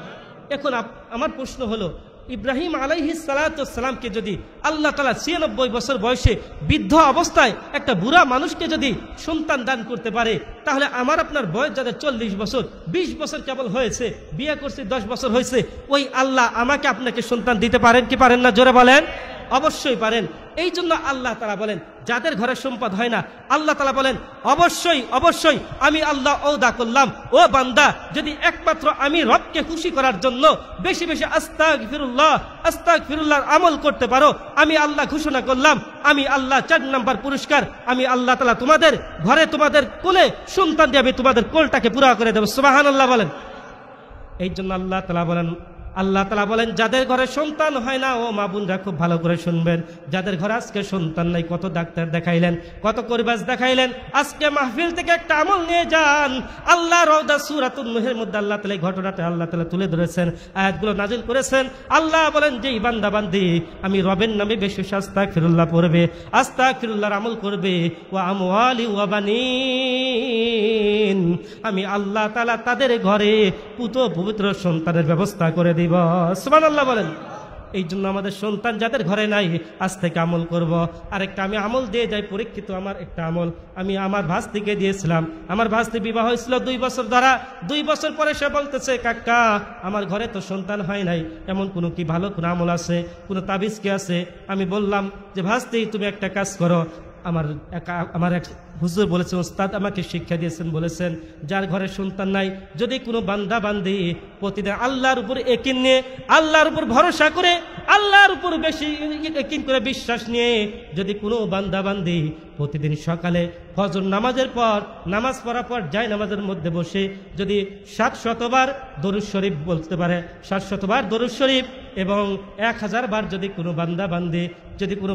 এখন আমার প্রশ্ন হলো, ইব্রাহিম আলাইহিস সালাতু ওয়াসসালামকে যদি আল্লাহ তাআলা 96 বছর বয়সে বৃদ্ধ অবস্থায় একটা বুড়া মানুষকে যদি সন্তান দান করতে পারে, তাহলে আমার আপনার বয়স যাদের 40 বছর, 20 বছর কেবল হয়েছে, বিয়ে করছি 10 বছর হয়েছে, ওই আল্লাহ আমাকে আপনাকে সন্তান দিতে পারেন কি পারেন না? জোরে বলেন। অবশ্যই পারেন। এই জন্য আল্লাহ তাআলা বলেন যাদের ঘরে সম্পদ হয় না, আল্লাহ তাআলা বলেন অবশ্যই অবশ্যই আমি আল্লাহ ওয়াদা করলাম, ও বান্দা যদি একমাত্র আমি রবকে খুশি করার জন্য বেশি বেশি আস্তাগফিরুল্লাহ আস্তাগফিরুল্লাহর আমল করতে পারো, আমি আল্লাহ ঘোষণা করলাম, আমি আল্লাহ 4 নম্বর পুরস্কার, আমি আল্লাহ তাআলা তোমাদের ঘরে তোমাদের কোলে সন্তান দিয়ে আমি তোমাদের কোলটাকে পুরা করে দেব। সুবহানাল্লাহ বলেন। এই জন্য আল্লাহ তাআলা বলেন যাদের ঘরে সন্তান হয় না, ও মা বোনরা খুব ভালো করে শুনবেন, যাদের ঘরে আজকে সন্তান নাই, কত ডাক্তার দেখাইলেন, কত করিবাজ দেখাইলেন, আজকে মাহফিল থেকে একটা আমল নিয়ে যান। আল্লাহ রওদা সূরাতুন নূহের মধ্যে আল্লাহ তাআলা এই ঘটনাটা আল্লাহ তাআলা তুলে ধরেছেন, আয়াতগুলো নাজিল করেছেন। আল্লাহ বলেন যেই বান্দা বান্দি আমি রবের নামে বেশি আস্তাগফিরুল্লাহ পড়বে, আস্তাগফিরুল্লাহর আমল করবে, ওয়া আমওয়ালি ওয়া বানিন, আমি আল্লাহ তাআলা তাদের ঘরে পুত পবিত্র সন্তানের ব্যবস্থা করে দিব। সুবহানাল্লাহ বলেন। এই জন্য আমাদের সন্তান যাদের ঘরে নাই, আজ থেকে আমল করব। আরেকটা আমি আমল দিয়ে যাই, পরীক্ষিত আমার একটা আমল আমি আমার ভাস্তিকে দিয়েছিলাম। আমার ভাস্তি বিবাহ হয়েছিল 2 বছর দ্বারা, 2 বছর পরে সে বলতেছে কাকা আমার ঘরে তো সন্তান হয় নাই, এমন কোনো কি ভালো কোনো আমল আছে, কোনো তাবিজ কি আছে? আমি বললাম যে ভাস্তি তুমি একটা কাজ করো, আমার এক হুজুর বলেছেন, ওস্তাদ আমাকে শিক্ষা দিয়েছেন, বলেছেন যার ঘরে সন্তান নাই যদি কোনো বান্দা বান্দি প্রতিদিন আল্লাহর উপর ইয়াকিন নিয়ে, আল্লাহর উপর ভরসা করে, আল্লাহর উপর বেশি ইয়াকিন করে বিশ্বাস নিয়ে যদি কোনো বান্দা বান্দি প্রতিদিন সকালে ফজর নামাজের পর, নামাজ পড়ার পর যায় নামাজের মধ্যে বসে যদি 700 বার দরুদ শরীফ বলতে পারে, 700 বার দরুদ শরীফ এবং 1000 বার যদি কোনো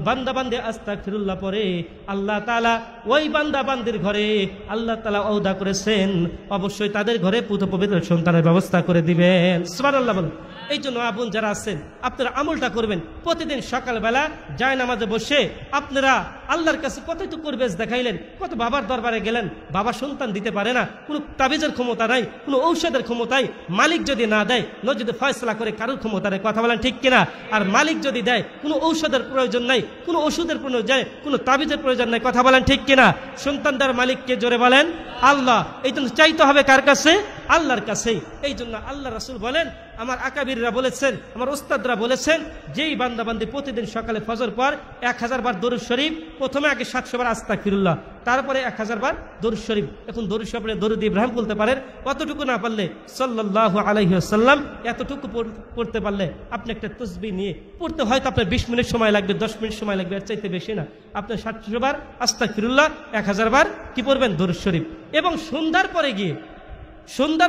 বান্দা বান্দি আস্তাগফিরুল্লাহ পড়ে, আল্লাহ তাআলা ওই বান্দা বান্দির ঘরে আল্লাহ তাআলা ওয়াদা করেছেন অবশ্যই তাদের ঘরে পুত পবিত্র সন্তানের ব্যবস্থা করে দিবেন। সুবহানাল্লাহ বলেন। এই জন্য আপন যারা আছেন আপনারা আমলটা করবেন, প্রতিদিন সকালবেলা যায় নামাজে বসে আপনারা আল্লাহর কাছে কতটুকু করবেজ দেখাইলেন, কত বাবার দরবারে গেলেন, বাবা সন্তান দিতে পারে না, কোনো তাবিজের ক্ষমতা নাই, কোনো ঔষধের ক্ষমতায়, মালিক যদি না দেয়, যদি ফয়সলা করে কারোর ক্ষমতা নেই, কথা বলেন ঠিক কিনা? আর মালিক যদি দেয় কোনো ঔষধের প্রয়োজন নাই, কোনো ওষুধের প্রয়োজন, কোনো তাবিজের প্রয়োজন নাই, কথা বলেন ঠিক কিনা? সন্তান দেওয়ার মালিককে জোরে বলেন আল্লাহ। এই জন্য চাইতে হবে কার কাছে? আল্লাহর কাছেই। এই জন্য আল্লাহ রাসূল বলেন, আমার আকাবিররা বলেছেন, আমার ওস্তাদরা বলেছেন, যেই বান্দা বান্দি প্রতিদিন সকালে ফজর পর 1000 বার দরুদ শরীফ, প্রথমে আগে 700 বার আস্তাগফিরুল্লাহ, তারপরে 1000 বার দরুদ শরীফ, এখন দরুদ শরীফে দরুদ ইব্রাহিম বলতে পারেন, অতটুকু না পারলে সাল্লাল্লাহু আলাইহি ওয়াসাল্লাম, এতটুকু পড়তে পারলে আপনি একটা তাসবিহ নিয়ে পড়তে হয়তো আপনার 20 মিনিট সময় লাগবে, 10 মিনিট সময় লাগবে, এর চাইতে বেশি না। আপনি 700 বার আস্তাগফিরুল্লাহ, 1000 বার কি পড়বেন? দরুদ শরীফ। এবং সন্ধ্যার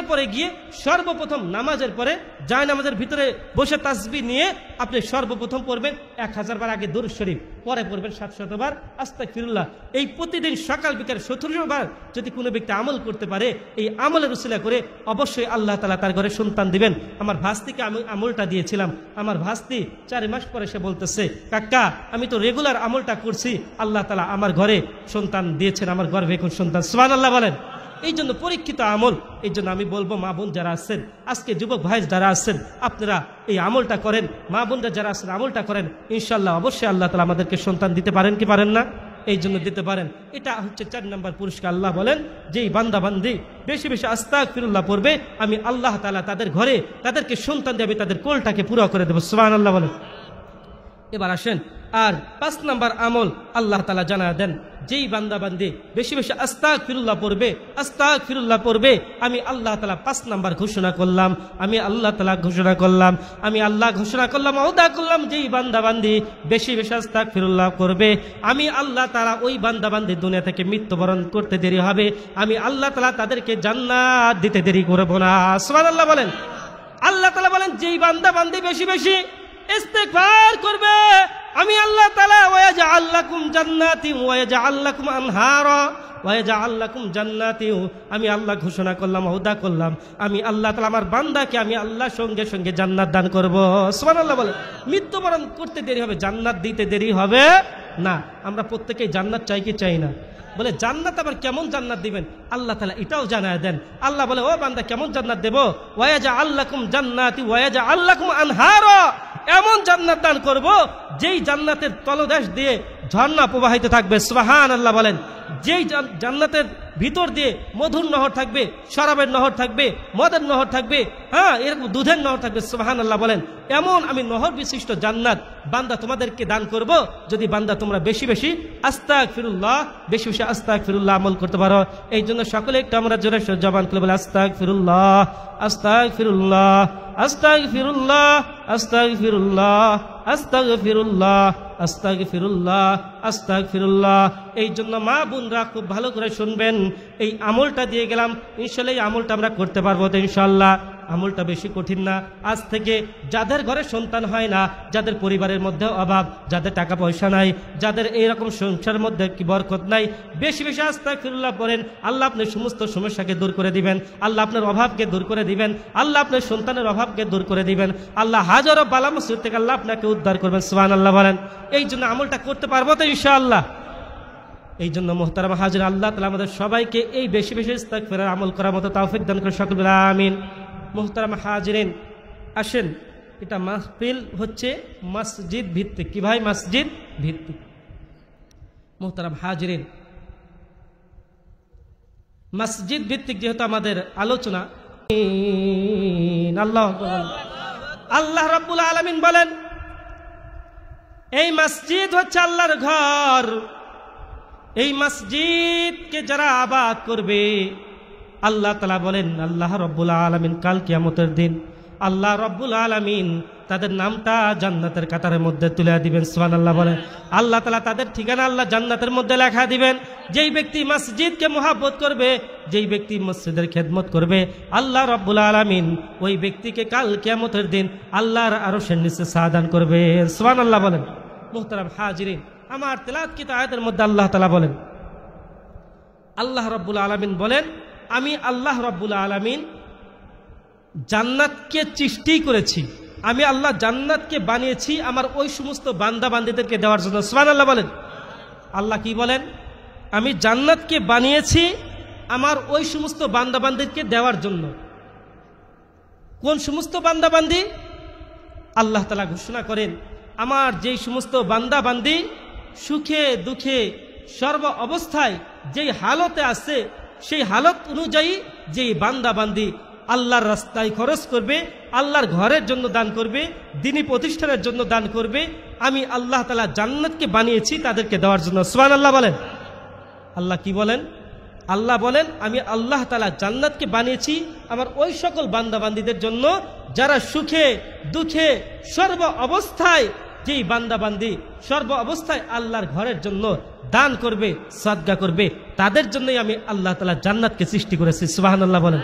পরে গিয়ে সর্বপ্রথম নামাজের পরে যায় নামাজের ভিতরে বসে তাসবিহ নিয়ে আপনি সর্বপ্রথম পড়বেন 1000 বার আগে দরুদ শরীফ, পরে পড়বেন 700 বার আস্তাগফিরুল্লাহ। এই প্রতিদিন সকাল বিকাল 17 বার যদি কোনো ব্যক্তি আমল করতে পারে, এই আমলের উসিলা করে অবশ্যই আল্লাহ তাআলা তার ঘরে সন্তান দিবেন। আমার ভাস্তিকে আমি আমলটা দিয়েছিলাম, আমার ভাস্তি 4 মাস পরে সে বলতেছে কাকা আমি তো রেগুলার আমলটা করছি, আল্লাহ তাআলা আমার ঘরে সন্তান দিয়েছেন, আমার গর্ভে এখন সন্তান। সুবহানাল্লাহ বলেন। এই জন্য পরীক্ষিত আমল। এই জন্য আমি বলবো মা বোন যারা আছেন, আজকে যুবক ভাই যারা আছেন, আপনারা এই আমলটা করেন, মা বোনরা যারা আছেন আমলটা করেন, ইনশাআল্লাহ অবশ্যই আল্লাহ তাআলা আমাদেরকে সন্তান দিতে পারেন কি পারেন না? এই জন্য দিতে পারেন। এটা হচ্ছে 4 নম্বর পুরস্কার। আল্লাহ বলেন যেই বান্দা বান্দি বেশি বেশি আস্তাগফিরুল্লাহ পড়বে, আমি আল্লাহ তাআলা তাদের ঘরে তাদেরকে সন্তান দেবে, তাদের কোলটাকে পুরো করে দেব। সুবহানাল্লাহ বলেন। এবার আসেন আর 5 নম্বর আমল আল্লাহ তাআলা জানায় দেন, যেই বান্দা বান্দি বেশি বেশি আস্তাগফিরুল্লাহ পড়বে, আমি আল্লাহ তাআলা 5 নম্বর ঘোষণা করলাম, আমি আল্লাহ ঘোষণা করলাম, ওয়াদা করলাম, যেই বান্দা বান্দি বেশি বেশি আস্তাগফিরুল্লাহ করবে, আমি আল্লাহ তাআলা ওই বান্দা বান্দি দুনিয়া থেকে মৃত্যুবরণ করতে দেরি হবে, আমি আল্লাহ তাআলা তাদেরকে জান্নাত দিতে দেরি করব না। সুবহানাল্লাহ বলেন। আল্লাহ তাআলা বলেন যেই বান্দা বান্দি বেশি বেশি ইস্তিগফার করবে, আমি আল্লাহ তাআলা ওয়াজআল লাকুম জান্নাতি ওয়াজআল লাকুম আনহারা ওয়াজআল লাকুম জান্নাতি, আমি আল্লাহ ঘোষণা করলাম, ওয়াদা করলাম, আমি আল্লাহ তাআলা আমার বান্দাকে আমি আল্লাহ সঙ্গে সঙ্গে জান্নাত দান করব। সুবহানাল্লাহ বলে। মৃত্যুবরণ করতে দেরি হবে, জান্নাত দিতে দেরি হবে না। আমরা প্রত্যেকেই জান্নাত চাই কি চাই না? বলে জান্নাত আবার কেমন জান্নাত দিবেন আল্লাহ তাআলা এটাও জানায় দেন। আল্লাহ বলে ও বান্দা কেমন জান্নাত দেব, ওয়ায়াজআল লাকুম জান্নাতি ওয়ায়াজআল লাকুম আনহারা, এমন জান্নাত দান করব যেই জান্নাতের তলদেশ দিয়ে ঝর্ণা প্রবাহিত থাকবে। সুবহানাল্লাহ বলেন। যেই জান্নাতের ভিতর দিয়ে মধুর নহর থাকবে, শরাবের নহর থাকবে, মদের নহর থাকবে, হ্যাঁ এরকম দুধের নহর থাকবে। সুবহানাল্লাহ বলেন। এমন আমি নহর বিশিষ্ট জান্নাত বান্দা তোমাদেরকে দান করব যদি বান্দা তোমরা বেশি বেশি আস্তাগফিরুল্লাহ, বেশি বেশি আস্তাগফিরুল্লাহ আমল করতে পারো। এই জন্য সকলে একটু আমরা জোরে জবান খুলে বলে আস্তাগফিরুল্লাহ, আস্তাগফিরুল্লাহ, আস্তাগফিরুল্লাহ, আস্তাগফিরুল্লাহ, আস্তাগফিরুল্লাহ, আস্তাগফিরুল্লাহ, আস্তাগফিরুল্লাহ। এই জন্য মা বোনরা খুব ভালো করে শুনবেন, এই আমলটা দিয়ে গেলাম, ইনশাআল্লাহ এই আমলটা আমরা করতে পারবো তো ইনশাআল্লাহ। আমলটা বেশি কঠিন না। আজ থেকে যাদের ঘরে সন্তান হয় না, যাদের পরিবারের মধ্যে অভাব, যাদের টাকা পয়সা নাই, যাদের এইরকম সংসারের মধ্যে কি বরকত নাই, বেশি বেশি আস্তাগফিরুল্লাহ পড়েন। আল্লাহ আপনার সমস্ত সমস্যাকে দূর করে দিবেন, আল্লাহ আপনার অভাবকে দূর করে দিবেন, আল্লাহ আপনার সন্তানের অভাবকে দূর করে দিবেন, আল্লাহ হাজারো বালা মুসিবত থেকে আল্লাহ আপনাকে উদ্ধার করবেন। সুবহানাল্লাহ বলেন। এই জন্য আমলটা করতে পারবো তো ইনশাআল্লাহ। এই জন্য মুহতারাম হাজির, আল্লাহ তাআলা আমাদের সবাইকে এই বেশি বেশি ইস্তিগফারের আমল করার মতো তৌফিক দান করে সকলে বলে আমিন। মুহতারাম হাজিরিন, আসেন, এটা মাহফিল হচ্ছে মসজিদ ভিত্তিক। কি ভাই? মসজিদ ভিত্তিক। মুহতারাম হাজিরিন, মসজিদ ভিত্তিক যেহেতু আমাদের আলোচনা, আল্লাহ রাব্বুল আলামিন বলেন এই মসজিদ হচ্ছে আল্লাহর ঘর, এই মসজিদকে যারা আবাদ করবে আল্লাহ তাআলা বলেন, আল্লাহ রাব্বুল আলামিন কাল কিয়ামতের দিন আল্লাহ রাব্বুল আলামিন তাদের নামটা জান্নাতের কাতারের মধ্যে তুলে দিবেন। সুবহানাল্লাহ বলেন। আল্লাহ তাআলা তাদের ঠিকানা আল্লাহ জান্নাতের মধ্যে লেখা দিবেন। যেই ব্যক্তি মসজিদকে মুহাব্বত করবে, যেই ব্যক্তি মসজিদের খেদমত করবে, আল্লাহ রাব্বুল আলামিন ওই ব্যক্তিকে কাল কিয়ামতের দিন আল্লাহর আরশের নিচে সাদান করবে। সুবহানাল্লাহ বলেন। মুহতারাম হাজিরিন, আমার তেলাওয়াতকৃত আয়াতের মধ্যে আল্লাহ তাআলা বলেন, আল্লাহ রাব্বুল আলামিন বলেন আমি আল্লাহ রাব্বুল আলামিন জান্নাতকে সৃষ্টি করেছি, আমি আল্লাহ জান্নাতকে বানিয়েছি আমার ওই সমস্ত বান্দা বান্দীদেরকে দেওয়ার জন্য। সুবহানাল্লাহ বলেন। আল্লাহ কি বলেন? আমি জান্নাতকে বানিয়েছি আমার ওই সমস্ত বান্দা বান্দীদেরকে দেওয়ার জন্য। কোন সমস্ত বান্দা বান্দী? আল্লাহ তাআলা ঘোষণা করেন আমার যেই সমস্ত বান্দা বান্দী সুখে দুঃখে সর্ব অবস্থায় যেই হালতে আছে, সেই হালত অনুযায়ী যেই বান্দা বান্দী আল্লাহর রাস্তায় খরচ করবে, আল্লাহর ঘরের জন্য দান করবে, দ্বীনি প্রতিষ্ঠানের জন্য দান করবে, আমি আল্লাহ তাআলা জান্নাতকে বানিয়েছি তাদেরকে দেওয়ার জন্য। সুবহানাল্লাহ বলেন। আল্লাহ কি বলেন? আল্লাহ বলেন আমি আল্লাহ তাআলা জান্নাতকে বানিয়েছি আমার ওই সকল বান্দা বান্দীদের জন্য যারা সুখে দুঃখে সর্ব অবস্থায়, যেই বান্দা বান্দী সর্ব অবস্থায় আল্লাহর ঘরের জন্য দান করবে, সাদকা করবে, তাদের জন্যই আমি আল্লাহ তাআলা জান্নাতকে সৃষ্টি করেছি। সুবহানাল্লাহ বলেন।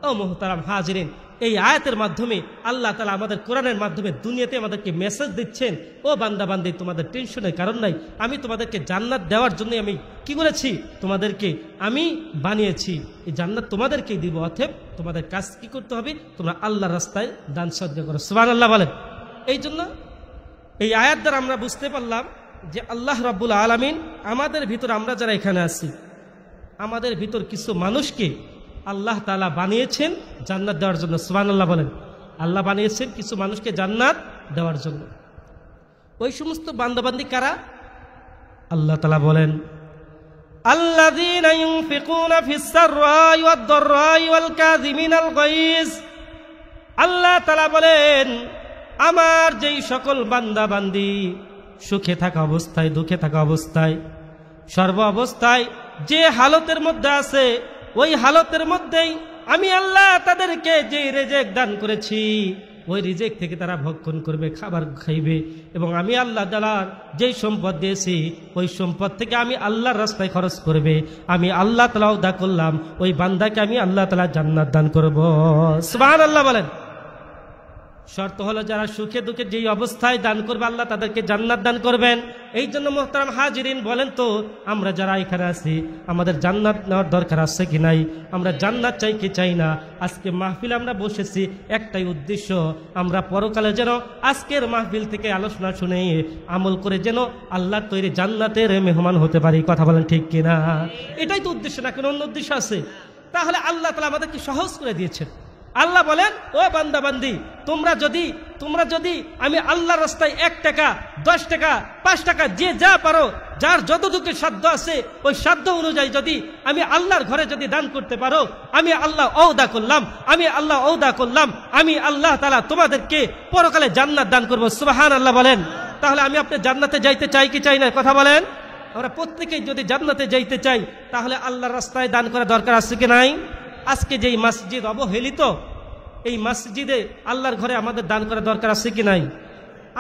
ও মুহতারাম হাজিরিন, এই আয়াতের মাধ্যমে আল্লাহ তাআলা আমাদের কোরআনের মাধ্যমে দুনিয়াতে আমাদেরকে মেসেজ দিচ্ছেন, ও বান্দা বান্দী তোমাদের টেনশনের কারণ নাই, আমি তোমাদেরকে জান্নাত দেওয়ার জন্য আমি কি করেছি? তোমাদেরকে আমি বানিয়েছি, এই জান্নাত তোমাদেরকেই দিব। অতএব তোমাদের কাজ কি করতে হবে? তোমরা আল্লাহর রাস্তায় দান সদকা করো। সুবহানাল্লাহ বলেন। এই জন্য এই আয়াত দ্বারা আমরা বুঝতে পারলাম যে আল্লাহ রাব্বুল আলামিন আমাদের ভিতর, আমরা যারা এখানে আছি, আমাদের ভিতর কিছু মানুষকে আল্লাহ তাআলা বানিয়েছেন জান্নাত দেওয়ার জন্য। সুবহানাল্লাহ বলেন। আল্লাহ বানিয়েছেন কিছু মানুষকে জান্নাত দেওয়ার জন্য। ওই সমস্ত বান্দাবান্দি কারা? আল্লাহ তাআলা বলেন আল্লাযীনা ইউনফিকুনা ফিস সাররাই ওয়াদ দাররাই ওয়াল কাযিমিনাল গায়জ। আল্লাহ তাআলা বলেন আমার যেই সকল বান্দা বান্দি সুখে থাকা অবস্থায় দুঃখে থাকা অবস্থায় সর্ব অবস্থায় যে হালতের মধ্যে আছে, ওই হালতের মধ্যেই আমি আল্লাহ তাদেরকে যে রিজিক দান করেছি, ওই রিজিক থেকে তারা ভক্ষণ করবে, খাবার খাইবে, এবং আমি আল্লাহ তাআলার যেই সম্পদ দিয়েছি ওই সম্পদ থেকে আমি আল্লাহর রাস্তায় খরচ করবে। আমি আল্লাহ তাআলা ওয়াদা করলাম ওই বান্দাকে আমি আল্লাহ তাআলা জান্নাত দান করব। সুবহানাল্লাহ বলেন। শর্ত হলো যারা সুখে দুঃখে যেই অবস্থায় দান করবে আল্লাহ তাদেরকে জান্নাত দান করবেন। এই জন্য মোহতারাম হাজিরিন, বলেন তো আমরা যারা এখানে আছি আমাদের জান্নাত নেওয়ার দরকার আছে কি নাই? আমরা জান্নাত চাই কি চাই না? আজকে মাহফিল আমরা বসেছি একটাই উদ্দেশ্য, আমরা পরকালে যেন আজকের মাহফিল থেকে আলোচনা শুনে আমল করে যেন আল্লাহর তৈরি জান্নাতের মেহমান হতে পারি। কথা বলেন ঠিক কিনা? এটাই তো উদ্দেশ্য, না কোনো অন্য উদ্দেশ্য আছে? তাহলে আল্লাহ তাআলা আমাদেরকে সহজ করে দিয়েছেন। আল্লাহ বলেন, ও বান্দা বান্দি, তোমরা যদি আমি আল্লাহর রাস্তায় 1 টাকা 10 টাকা 5 টাকা যে যা পারো, যার যতটুকু সাধ্য আছে ওই সাধ্য অনুযায়ী যদি আমি আল্লাহর ঘরে যদি দান করতে পারো, আমি আল্লাহ ওয়াদা করলাম আমি আল্লাহ তাআলা তোমাদেরকে পরকালে জান্নাত দান করব। সুবহানাল্লাহ বলেন। তাহলে আমি আপনি জান্নাতে যাইতে চাই কি চাই না? কথা বলেন। আমরা প্রত্যেকেই যদি জান্নাতে যাইতে চাই তাহলে আল্লাহর রাস্তায় দান করা দরকার আছে কি নাই? আজকে যেই মসজিদ অবহেলিত, এই মসজিদে আল্লাহর ঘরে আমাদের দান করা দরকার আছে কি নাই?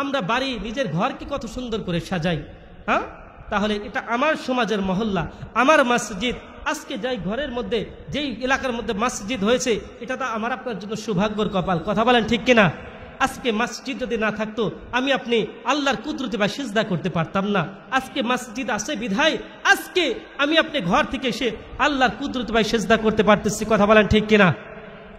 আমরা বাড়ি নিজের ঘর কি কত সুন্দর করে সাজাই, হ্যাঁ? তাহলে এটা আমার সমাজের মহল্লা, আমার মসজিদ। আজকে যাই ঘরের মধ্যে, যেই এলাকার মধ্যে মসজিদ হয়েছে, এটা তো আমার আপনার জন্য সৌভাগ্যের কপাল। কথা বলেন ঠিক কিনা? আজকে মসজিদ যদি না থাকতো আমি আপনি আল্লাহর কুদরতে বা সিজদা করতে পারতাম না। আজকে মসজিদ আছে বিধায় আজকে আমি আপনি ঘর থেকে এসে আল্লাহর কুদরতে বা সিজদা করতে পারতেছি। কথা বলেন ঠিক কিনা?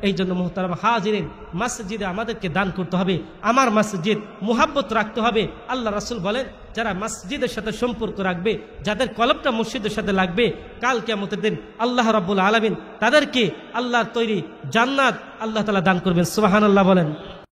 এই জন্য মুহতারাম হাজিরিন, মসজিদে আমাদেরকে দান করতে হবে। আমার মসজিদ মুহাব্বত রাখতে হবে। আল্লাহ রাসূল বলেন, যারা মসজিদের সাথে সম্পর্ক রাখবে, যাদের কলবটা মসজিদের সাথে লাগবে, কাল কিয়ামতের দিন আল্লাহ রাব্বুল আলামিন তাদেরকে আল্লাহর তৈরি জান্নাত আল্লাহ তাআলা দান করবেন। সুবহানাল্লাহ বলেন।